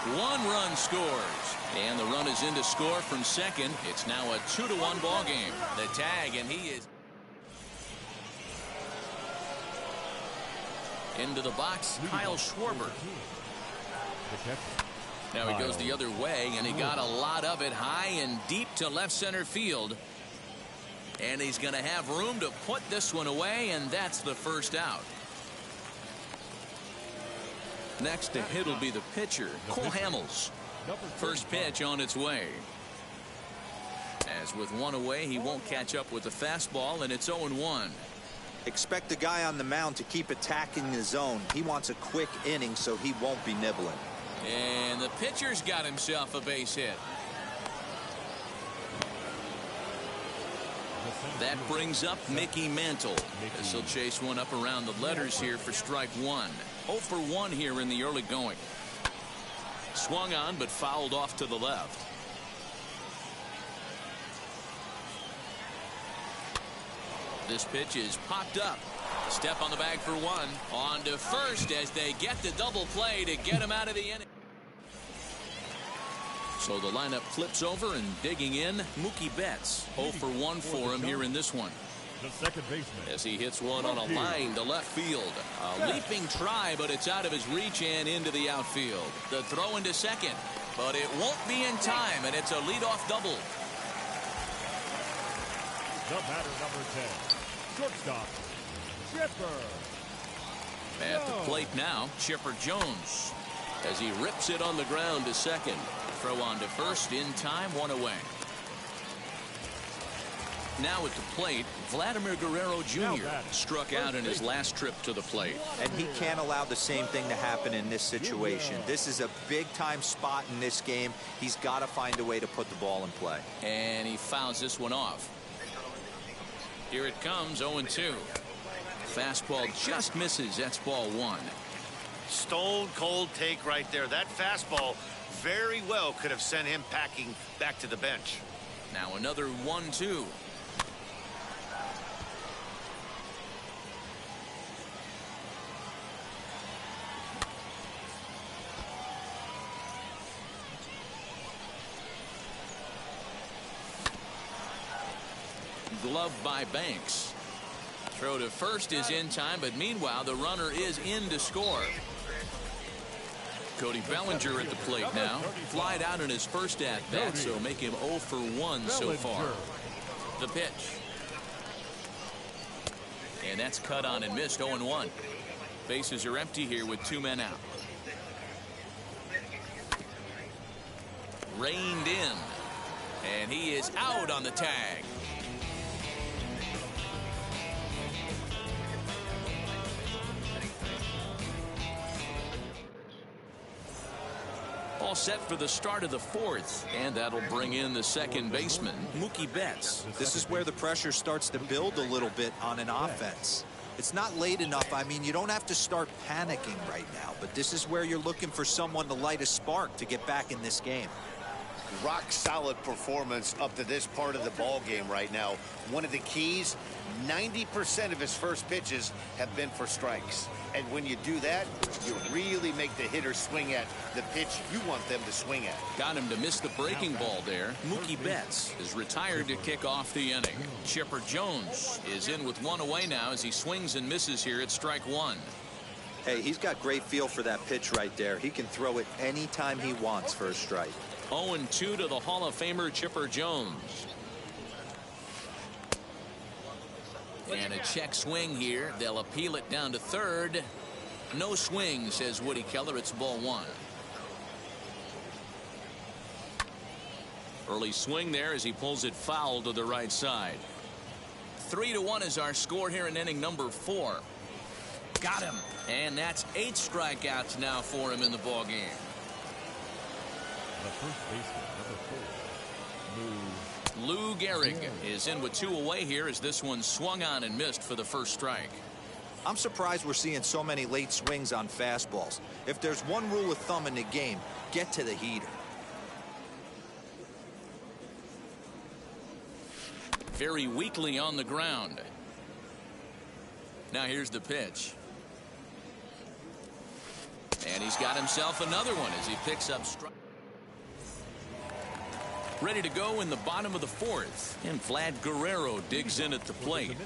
1 run scores. And the run is in to score from second. It's now a 2-1 ball game. The tag, and he is into the box. Kyle Schwarber. Now he goes the other way, and he got a lot of it high and deep to left center field. And he's going to have room to put this one away, and that's the first out. Next to hit will be the pitcher, Cole Hamels. First pitch on its way. As with 1 away, he won't catch up with the fastball, and it's 0-1. Expect the guy on the mound to keep attacking the zone. He wants a quick inning, so he won't be nibbling. And the pitcher's got himself a base hit. That brings up Mickey Mantle, as he'll chase one up around the letters here for strike 1. 0 for 1 here in the early going. Swung on, but fouled off to the left. This pitch is popped up. Step on the bag for 1. On to first as they get the double play to get him out of the inning. So the lineup flips over, and digging in, Mookie Betts. 0 for 1 for him here in this one. The second baseman. As he hits one on a line to left field. A leaping try, but it's out of his reach and into the outfield. The throw into second, but it won't be in time, and it's a leadoff double. The batter, number 10, shortstop, Chipper. At the plate now, Chipper Jones. As he rips it on the ground to second. Throw on to first in time, 1 away. Now at the plate, Vladimir Guerrero Jr. struck out in his last trip to the plate. And he can't allow the same thing to happen in this situation. This is a big-time spot in this game. He's got to find a way to put the ball in play. And he fouls this one off. Here it comes, 0-2. Fastball just misses. That's ball 1. Stone cold take right there. That fastball very well could have sent him packing back to the bench. Now another 1-2. Glove by Banks. Throw to first is in time, but meanwhile the runner is in to score. Cody Bellinger at the plate now. Flied out in his first at-bat, so make him 0 for 1 so far. The pitch. And that's cut on and missed, 0-1. Bases are empty here with 2 men out. Reined in. And he is out on the tag. All set for the start of the 4th, and that'll bring in the second baseman, Mookie Betts. This is where the pressure starts to build a little bit on an offense. It's not late enough. I mean, you don't have to start panicking right now, but this is where you're looking for someone to light a spark to get back in this game. Rock solid performance up to this part of the ball game right now. One of the keys, 90% of his first pitches have been for strikes. And when you do that, you really make the hitter swing at the pitch you want them to swing at. Got him to miss the breaking ball there. Mookie Betts is retired to kick off the inning. Chipper Jones is in with one away now as he swings and misses here at strike one. Hey, he's got great feel for that pitch right there. He can throw it anytime he wants for a strike. 0-2 to the Hall of Famer Chipper Jones. And a check swing here. They'll appeal it down to third. No swing, says Woody Keller. It's ball one. Early swing there as he pulls it foul to the right side. 3-1 is our score here in inning number 4. Got him. And that's 8 strikeouts now for him in the ball game. The first baseman, number 4, Lou Gehrig is in with 2 away here as this one swung on and missed for the first strike. I'm surprised we're seeing so many late swings on fastballs. If there's one rule of thumb in the game, get to the heater. Very weakly on the ground. Now here's the pitch. And he's got himself another one as he picks up strike. Ready to go in the bottom of the 4th. And Vlad Guerrero digs in at the plate.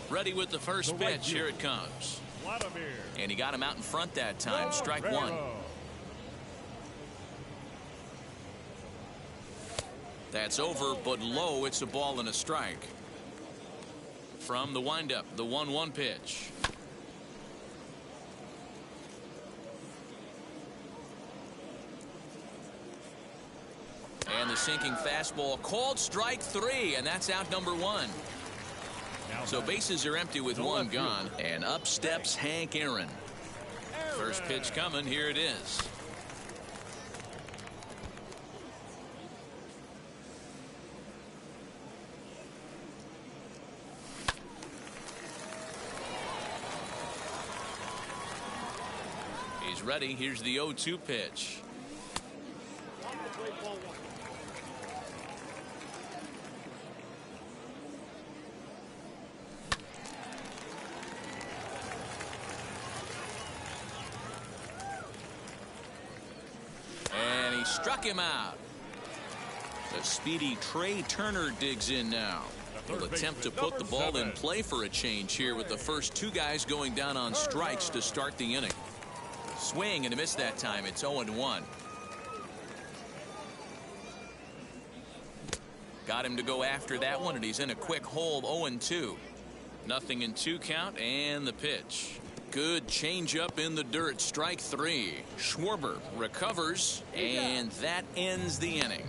Ready with the first pitch. Here it comes. And he got him out in front that time. Strike one. That's over, but low. It's a ball and a strike. From the windup, the 1-1 pitch. And the sinking fastball called strike 3, and that's out number 1. So bases are empty with 1 gone, and up steps Hank Aaron. First pitch coming. Here it is. He's ready. Here's the 0-2 pitch. And he struck him out. The speedy Trey Turner digs in now. Will attempt to put the ball in play for a change here with the first 2 guys going down on strikes to start the inning. Swing and a miss that time. It's 0-1. Got him to go after that one, and he's in a quick hole. 0-2. Nothing in 2 count, and the pitch. Good changeup in the dirt. Strike 3. Schwarber recovers, and that ends the inning.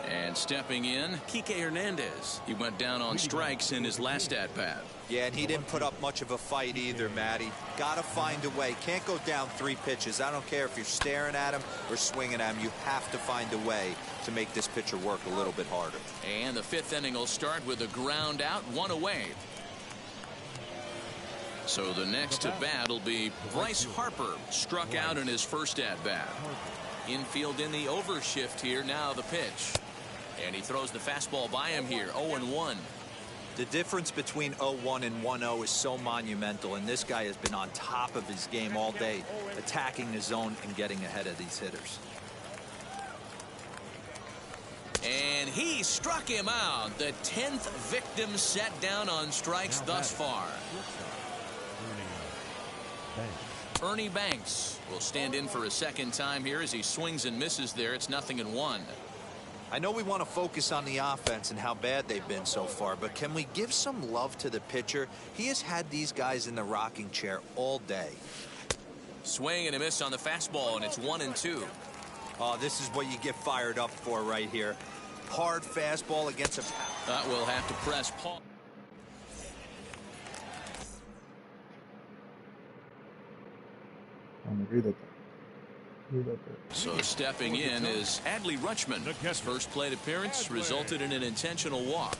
And stepping in, Kike Hernandez. He went down on strikes in his last at-bat. Yeah, and he didn't put up much of a fight either, Matty. Gotta find a way. Can't go down 3 pitches. I don't care if you're staring at him or swinging at him. You have to find a way to make this pitcher work a little bit harder. And the 5th inning will start with a ground out, 1 away. So the next at bat will be Bryce Harper. Struck out in his first at bat. Infield in the overshift here. Now the pitch. And he throws the fastball by him here. 0-1. The difference between 0-1 and 1-0 is so monumental, and this guy has been on top of his game all day, attacking the zone and getting ahead of these hitters. And he struck him out. The 10th victim set down on strikes thus far. Ernie Banks will stand in for a second time here as he swings and misses there. It's 0-1. I know we want to focus on the offense and how bad they've been so far, but can we give some love to the pitcher? He has had these guys in the rocking chair all day. Swing and a miss on the fastball, and it's 1-2. Oh, this is what you get fired up for right here. Hard fastball against a... That will have to press pause. Olvídate. So stepping in is Adley Rutschman. His first plate appearance resulted in an intentional walk.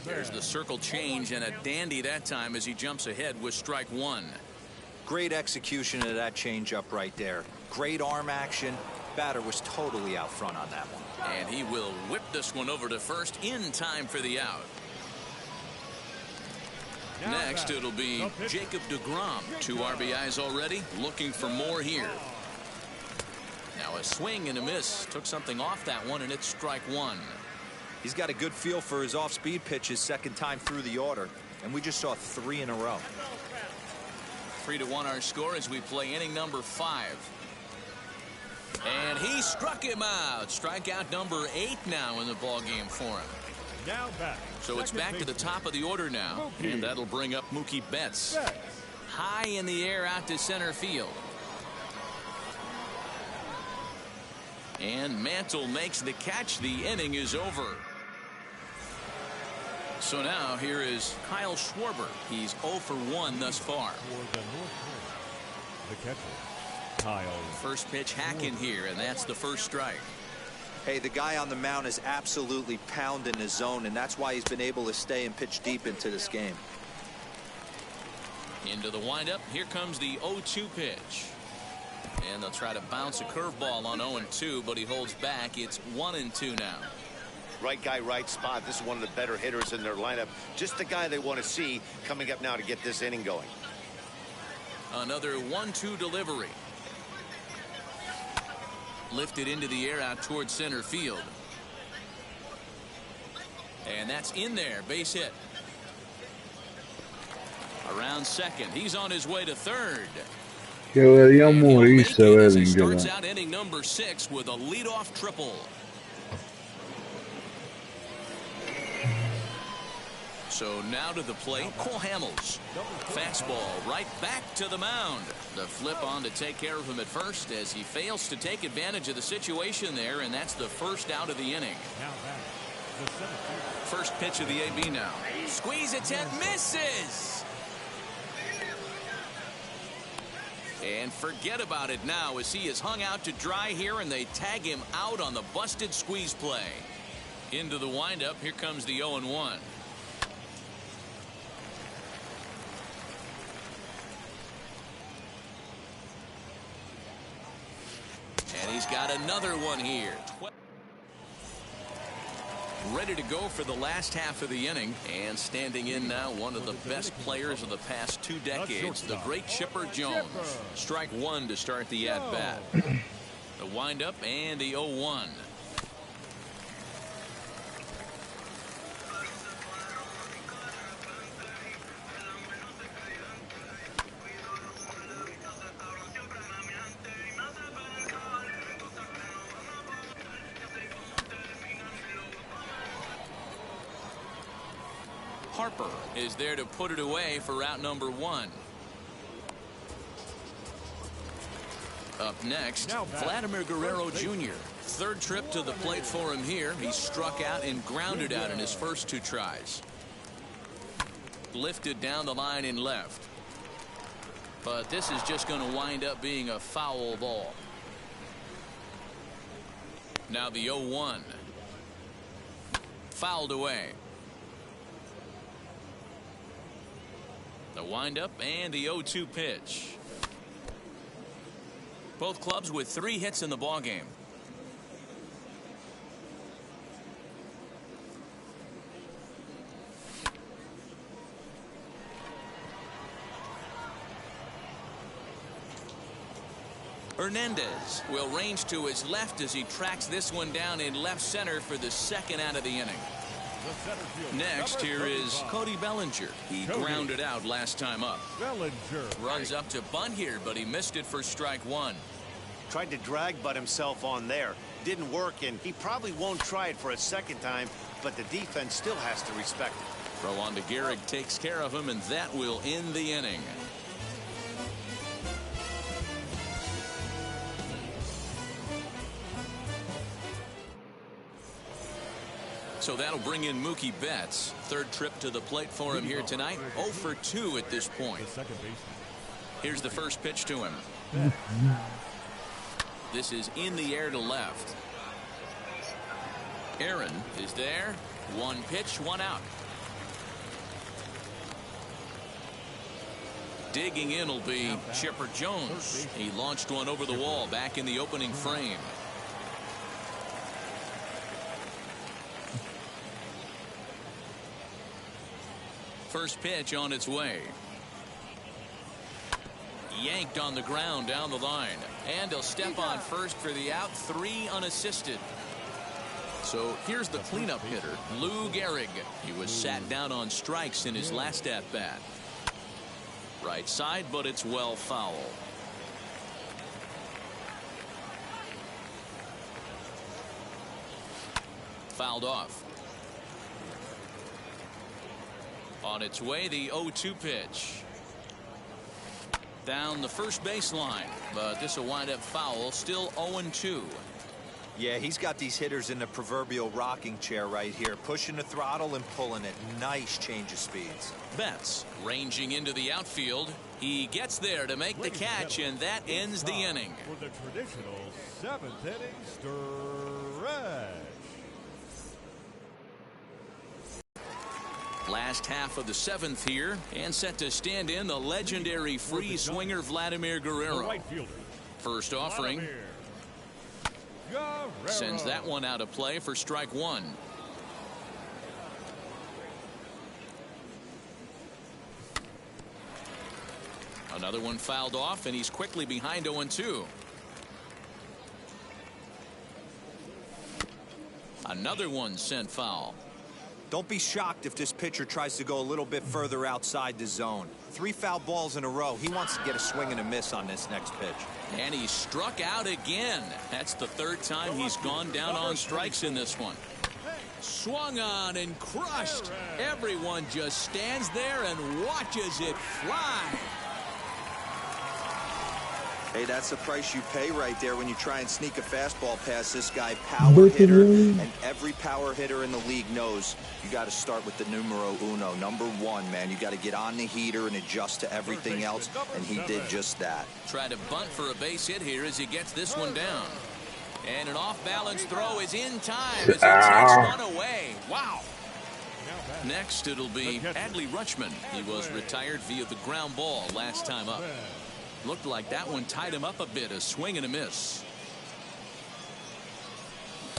There's the circle change and a dandy that time as he jumps ahead with strike one. Great execution of that changeup right there. Great arm action. Batter was totally out front on that one. And he will whip this one over to first in time for the out. Next, it'll be Jacob deGrom. 2 RBIs already, looking for more here. Now a swing and a miss. Took something off that one, and it's strike one. He's got a good feel for his off-speed pitches second time through the order, and we just saw 3 in a row. 3-1 our score as we play inning number 5. And he struck him out. Strikeout number 8 now in the ball game for him. Now back. So it's back to the top of the order now, and that'll bring up Mookie Betts. High in the air out to center field. And Mantle makes the catch. The inning is over. So now here is Kyle Schwarber. He's 0 for 1 thus far. The catcher, Kyle. First pitch hacking here, and that's the first strike. Hey, the guy on the mound is absolutely pounding his zone, and that's why he's been able to stay and pitch deep into this game. Into the windup. Here comes the 0-2 pitch. And they'll try to bounce a curveball on 0-2, but he holds back. It's 1-2 now. Right guy, right spot. This is one of the better hitters in their lineup. Just the guy they want to see coming up now to get this inning going. Another 1-2 delivery. Lifted into the air out towards center field. And that's in there. Base hit. Around second. He's on his way to third. He starts out inning number 6 with a leadoff triple. So now to the plate, Cole Hamels. Fastball right back to the mound. The flip on to take care of him at first as he fails to take advantage of the situation there, and that's the first out of the inning. First pitch of the AB now. Squeeze attempt, misses. And forget about it now as he is hung out to dry here, and they tag him out on the busted squeeze play. Into the windup, here comes the 0-1. And he's got another one here. Ready to go for the last half of the inning, and standing in now one of the best players of the past 2 decades, the great Chipper Jones. Strike one to start the at-bat. The windup and the 0-1. Harper is there to put it away for out number 1. Up next, Vladimir Guerrero Jr. Third trip to the plate for him here. He struck out and grounded out in his first 2 tries. Lifted down the line in left. But this is just going to wind up being a foul ball. Now the 0-1. Fouled away. The windup and the 0-2 pitch. Both clubs with 3 hits in the ballgame. Hernandez will range to his left as he tracks this one down in left center for the second out of the inning. Next, here is Cody Bellinger. He grounded out last time up. Runs up to bunt here, but he missed it for strike one. Tried to drag butt himself on there. Didn't work, and he probably won't try it for a second time, but the defense still has to respect it. Throw on to Gehrig takes care of him, and that will end the inning. So that'll bring in Mookie Betts. Third trip to the plate for him here tonight. 0 for 2 at this point. Here's the first pitch to him. This is in the air to left. Aaron is there. One pitch, one out. Digging in will be Chipper Jones. He launched one over the wall back in the opening frame. First pitch on its way. Yanked on the ground down the line. And he'll step on first for the out. 3 unassisted. So here's the cleanup hitter, Lou Gehrig. He was sat down on strikes in his last at-bat. Right side, but it's well foul. Fouled off. On its way, the 0-2 pitch. Down the first baseline, but this will wind up foul. Still 0-2. Yeah, he's got these hitters in the proverbial rocking chair right here, pushing the throttle and pulling it. Nice change of speeds. Betts ranging into the outfield. He gets there to make the catch, and that ends the inning. For the traditional 7th inning stretch. Last half of the 7th here, and set to stand in the legendary free swinger Vladimir Guerrero. First offering. Sends that one out of play for strike 1. Another one fouled off, and he's quickly behind 0-2. Another one sent foul. Don't be shocked if this pitcher tries to go a little bit further outside the zone. 3 foul balls in a row. He wants to get a swing and a miss on this next pitch. And he struck out again. That's the 3rd time he's gone down on strikes in this one. Swung on and crushed. Everyone just stands there and watches it fly. Hey, that's the price you pay right there when you try and sneak a fastball past this guy. Power hitter, and every power hitter in the league knows you got to start with the numero uno, number 1, man. You got to get on the heater and adjust to everything else, and he did just that. Try to bunt for a base hit here as he gets this one down. And an off-balance throw is in time as he takes one away. Wow. Next, it'll be Adley Rutschman. He was retired via the ground ball last time up. Looked like that one tied him up a bit. A swing and a miss.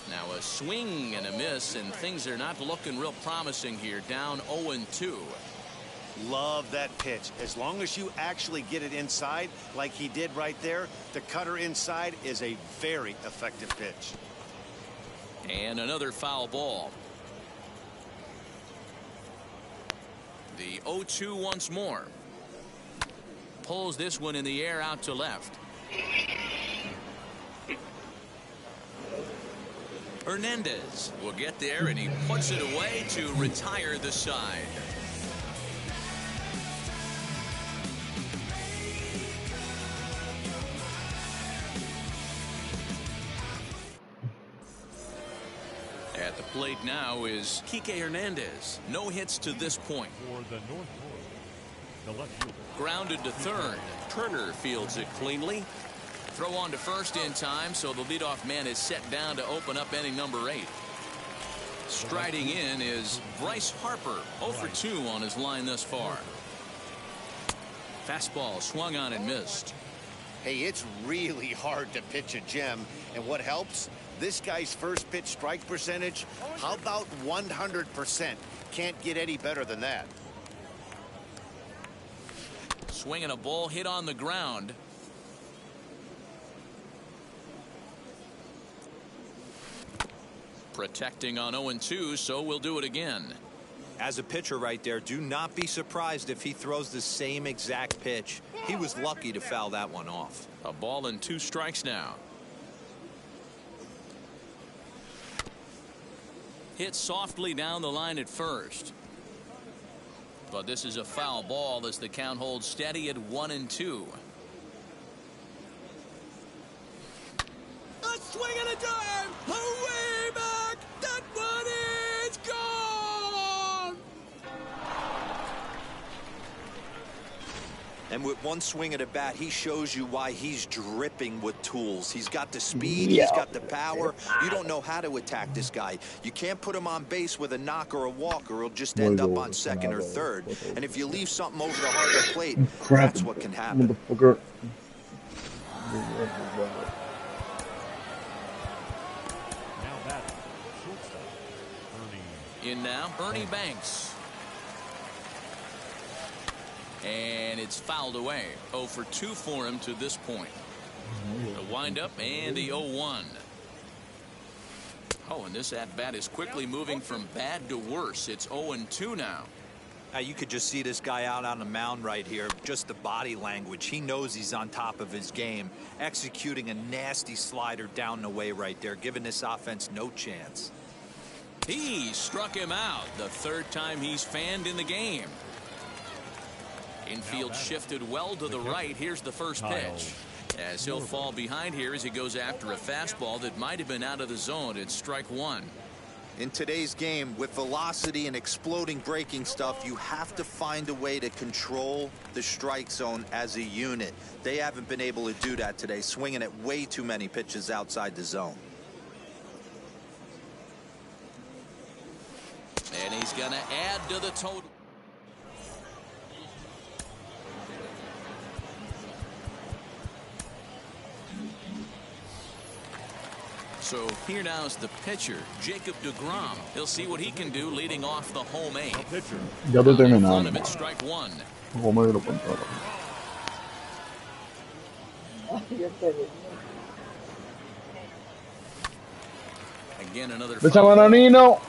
Now a swing and a miss, and things are not looking real promising here. Down 0-2. Love that pitch. As long as you actually get it inside like he did right there, the cutter inside is a very effective pitch. And another foul ball. The 0-2 once more. Pulls this one in the air out to left. Hernandez will get there, and he puts it away to retire the side. At the plate now is Kike Hernandez. No hits to this point. For the North Pole, the left fielder. Grounded to third. Turner fields it cleanly. Throw on to first in time, so the leadoff man is set down to open up inning number 8. Striding in is Bryce Harper, 0 for 2 on his line thus far. Fastball swung on and missed. Hey, it's really hard to pitch a gem, and what helps? This guy's first pitch strike percentage, how about 100%? Can't get any better than that. Swinging a ball hit on the ground. Protecting on 0-2, so we'll do it again. As a pitcher right there, do not be surprised if he throws the same exact pitch. He was lucky to foul that one off. A ball and 2 strikes now. Hit softly down the line at first. But this is a foul ball as the count holds steady at 1-2. A swing and a drive! Away back! That one is gone! And with one swing at a bat, he shows you why he's dripping with tools. He's got the speed, he's got the power. You don't know how to attack this guy. You can't put him on base with a knock or a walk, or he'll just end up on second or third. And if you leave something over the heart of the plate, that's what can happen. In now, Ernie Banks. And it's fouled away. 0 for 2 for him to this point. The windup and the 0-1. Oh, and this at-bat is quickly moving from bad to worse. It's 0-2 now. Now, you could just see this guy out on the mound right here. Just the body language. He knows he's on top of his game. Executing a nasty slider down the way right there, giving this offense no chance. He struck him out the third time he's fanned in the game. Infield shifted well to the right. Here's the first pitch. As he'll fall behind here as he goes after a fastball that might have been out of the zone. It's strike one. In today's game, with velocity and exploding breaking stuff, you have to find a way to control the strike zone as a unit. They haven't been able to do that today, swinging at way too many pitches outside the zone. And he's going to add to the total. So here now is the pitcher, Jacob deGrom. He'll see what he can do leading off the home eight. Ya te terminaron. It's strike one. Home lo contaron. Again, another. Besabananino.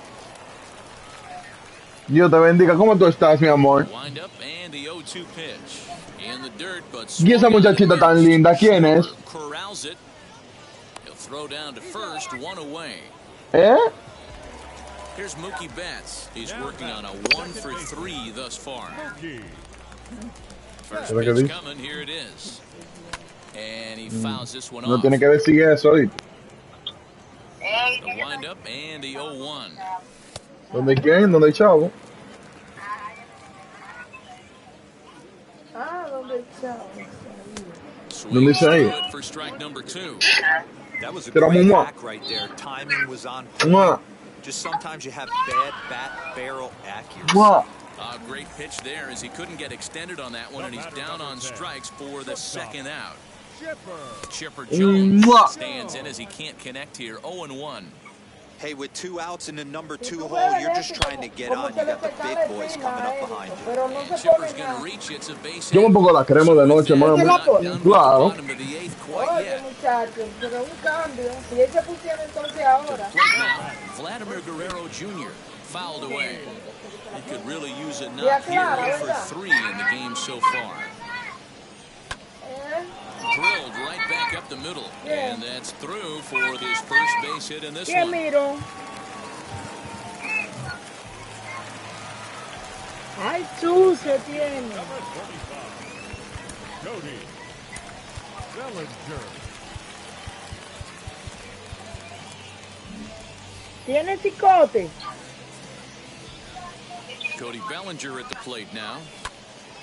Dios te bendiga. ¿Cómo tú estás, mi amor? Wind up and the 0-2 pitch in the dirt, but ¿Y esa muchachita tan linda quién es? Corrals it. He'll throw down to first, one away. Here's Mookie Betts. He's working on a 1 for 3 thus far. First pitch coming. Here it is. And he fouls this one No off. tiene que decir eso, ¿oíste? The wind up and the 0-1. ¿Dónde quién? ¿Dónde hay chavo? ¿Dónde dice ahí? For strike number 2. That was a great hack right there. Timing was on point. Just sometimes you have bad bat barrel accuracy. A great pitch there as he couldn't get extended on that one, and he's down on strikes for the second out. Chipper Jones stands in as he can't connect here. 0-1. Hey, with 2 outs in the number 2 hole, you're just trying to get on. You got the big boys coming up behind you. Chipper's going to reach. It's a base Yo hit. un poco la crema de noche, mami. Claro. Bottom of the 8th quite yet. Vladimir Guerrero Jr. fouled away. He could really use a knock here. 0 for 3 in the game so far. Drilled right back up the middle, and that's through for this first base hit in this one. Ay, tú se tiene. Cody Bellinger. Tiene cicote. Cody Bellinger at the plate now,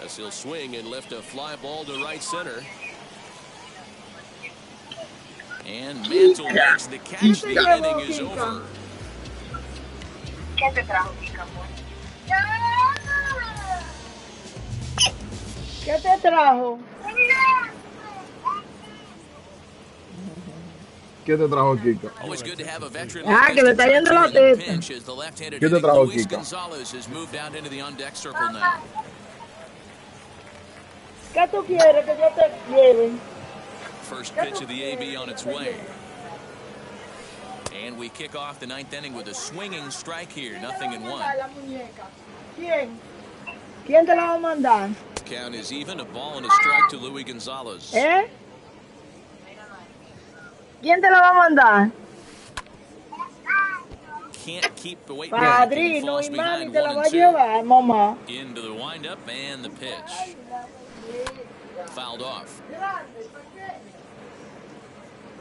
as he'll swing and lift a fly ball to right center. And Mantle makes the catch. The inning is over. ¿Qué te trajo, Kika? ¿Qué te trajo? ¿Qué te trajo, Kika? Always good to have a veteran. Que me está yendo la teta. As the left-handed ¿Qué te trajo, Luis Kika? Gonzalez has moved out into the on-deck circle now. ¿Qué tú quieres que yo te lleve? First pitch of the AB on its way. And we kick off the 9th inning with a swinging strike here. 0-1. ¿Quién? ¿Quién te la va a mandar? Count is even. A ball and a strike to Luis Gonzalez. ¿Quién te la va a mandar? Can't keep the weight. Padrino y mami te la va a llevar, mamá. Into the windup and the pitch. Fouled off.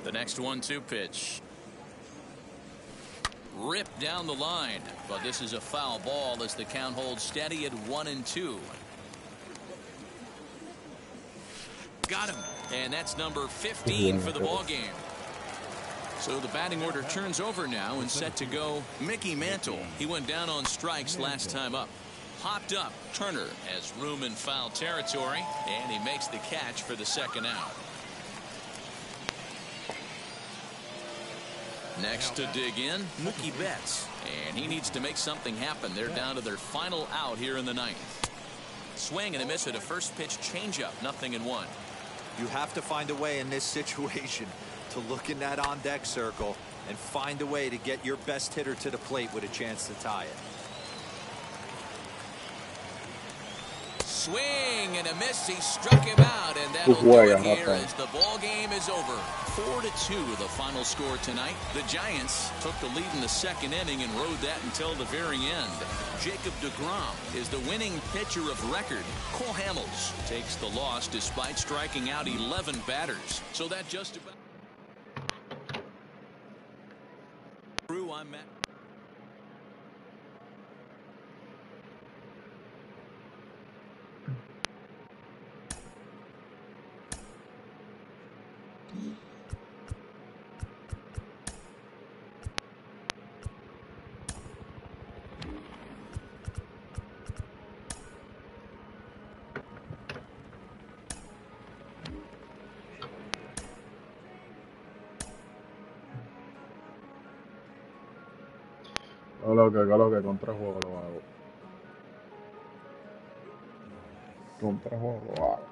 The next 1-2 pitch. Ripped down the line, but this is a foul ball as the count holds steady at 1-2. got him. And that's number 15 for the ball game. So the batting order turns over now and set to go Mickey Mantle. He went down on strikes last time up. Popped up, Turner has room in foul territory, and he makes the catch for the second out. Next to dig in, Mookie Betts, and he needs to make something happen. They're down to their final out here in the ninth. Swing and a miss at a first pitch changeup, 0-1. You have to find a way in this situation to look in that on-deck circle and find a way to get your best hitter to the plate with a chance to tie it. Swing and a miss. He struck him out, and that'll do it here as the ball game is over. 4-2 the final score tonight. The Giants took the lead in the second inning and rode that until the very end. Jacob deGrom is the winning pitcher of record. Cole Hamels takes the loss despite striking out 11 batters. So that just about through. I'm Matt. Coloque, contrajuego lo hago. Contrajuego lo hago.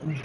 Yeah.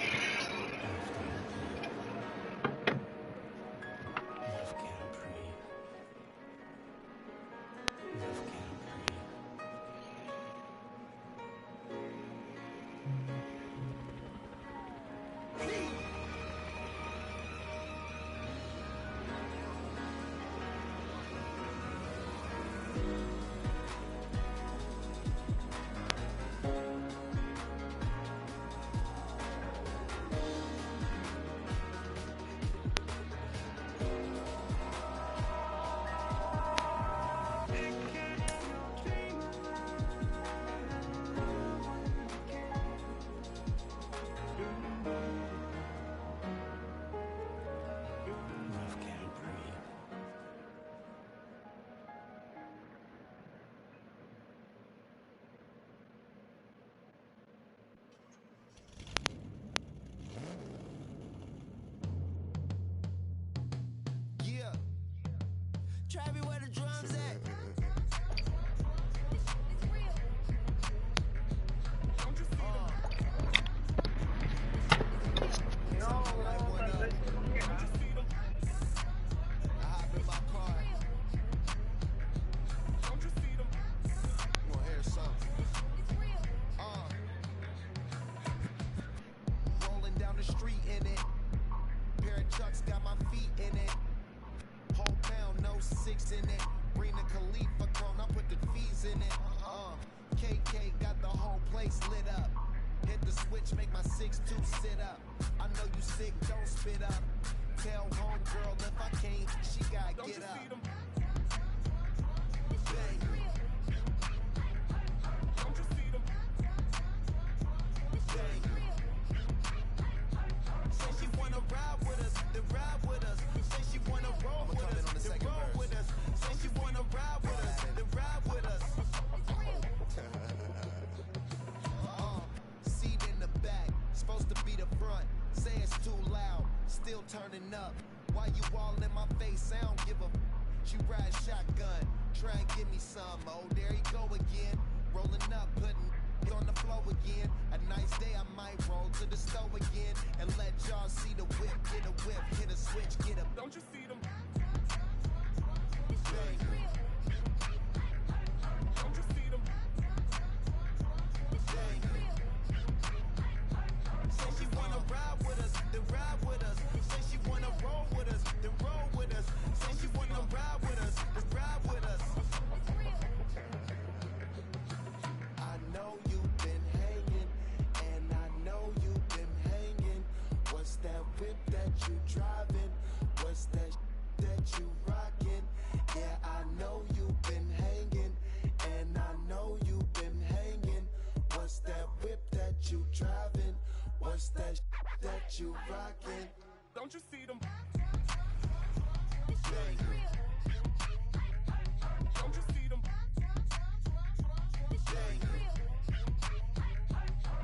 Travis, where the drums at? Rolling down the street in it. Pair of Chucks got my feet in it. Whole pound, no six in it. Bring the Khalifa clone, I put the fees in it. KK got the whole place lit up. Hit the switch, make my 6'2" sit up. I know you sick, don't spit up. Tell homegirl if I can't, she gotta get up. Bang. Bang. Say she wanna ride with us, then ride with us. Say she wanna roll with us, then roll with us. Say she wanna ride with us, then ride with us. Seat in the back, supposed to be the front. Say it's too loud, still turning up. Why you all in my face? I don't give a. She ride shotgun, try and give me some. Oh, there he go again, rolling up, putting it on the floor again. A nice day, I might roll to the stove again and let y'all see the whip. Get a whip, hit a switch, get a. Don't you see them? Bang. Don't you see them? Bang. Say she wanna ride with us, then ride with us. Say she wanna roll with us, then roll with us. Say she wanna ride with us, then ride with us. I know you've been hanging, and I know you've been hanging. What's that whip that you driving? What's that that you rocking? Yeah, I know you've been hanging, and I know you've been hanging. What's that whip that you driving? What's that that you rocking? Don't you see them? Bang. Don't you see them? Bang.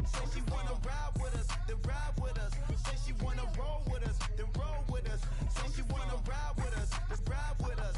Say she wanna ride with us, then ride with us. Say she wanna roll with us, then roll with us. Say she wanna ride with us, then ride with us.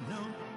know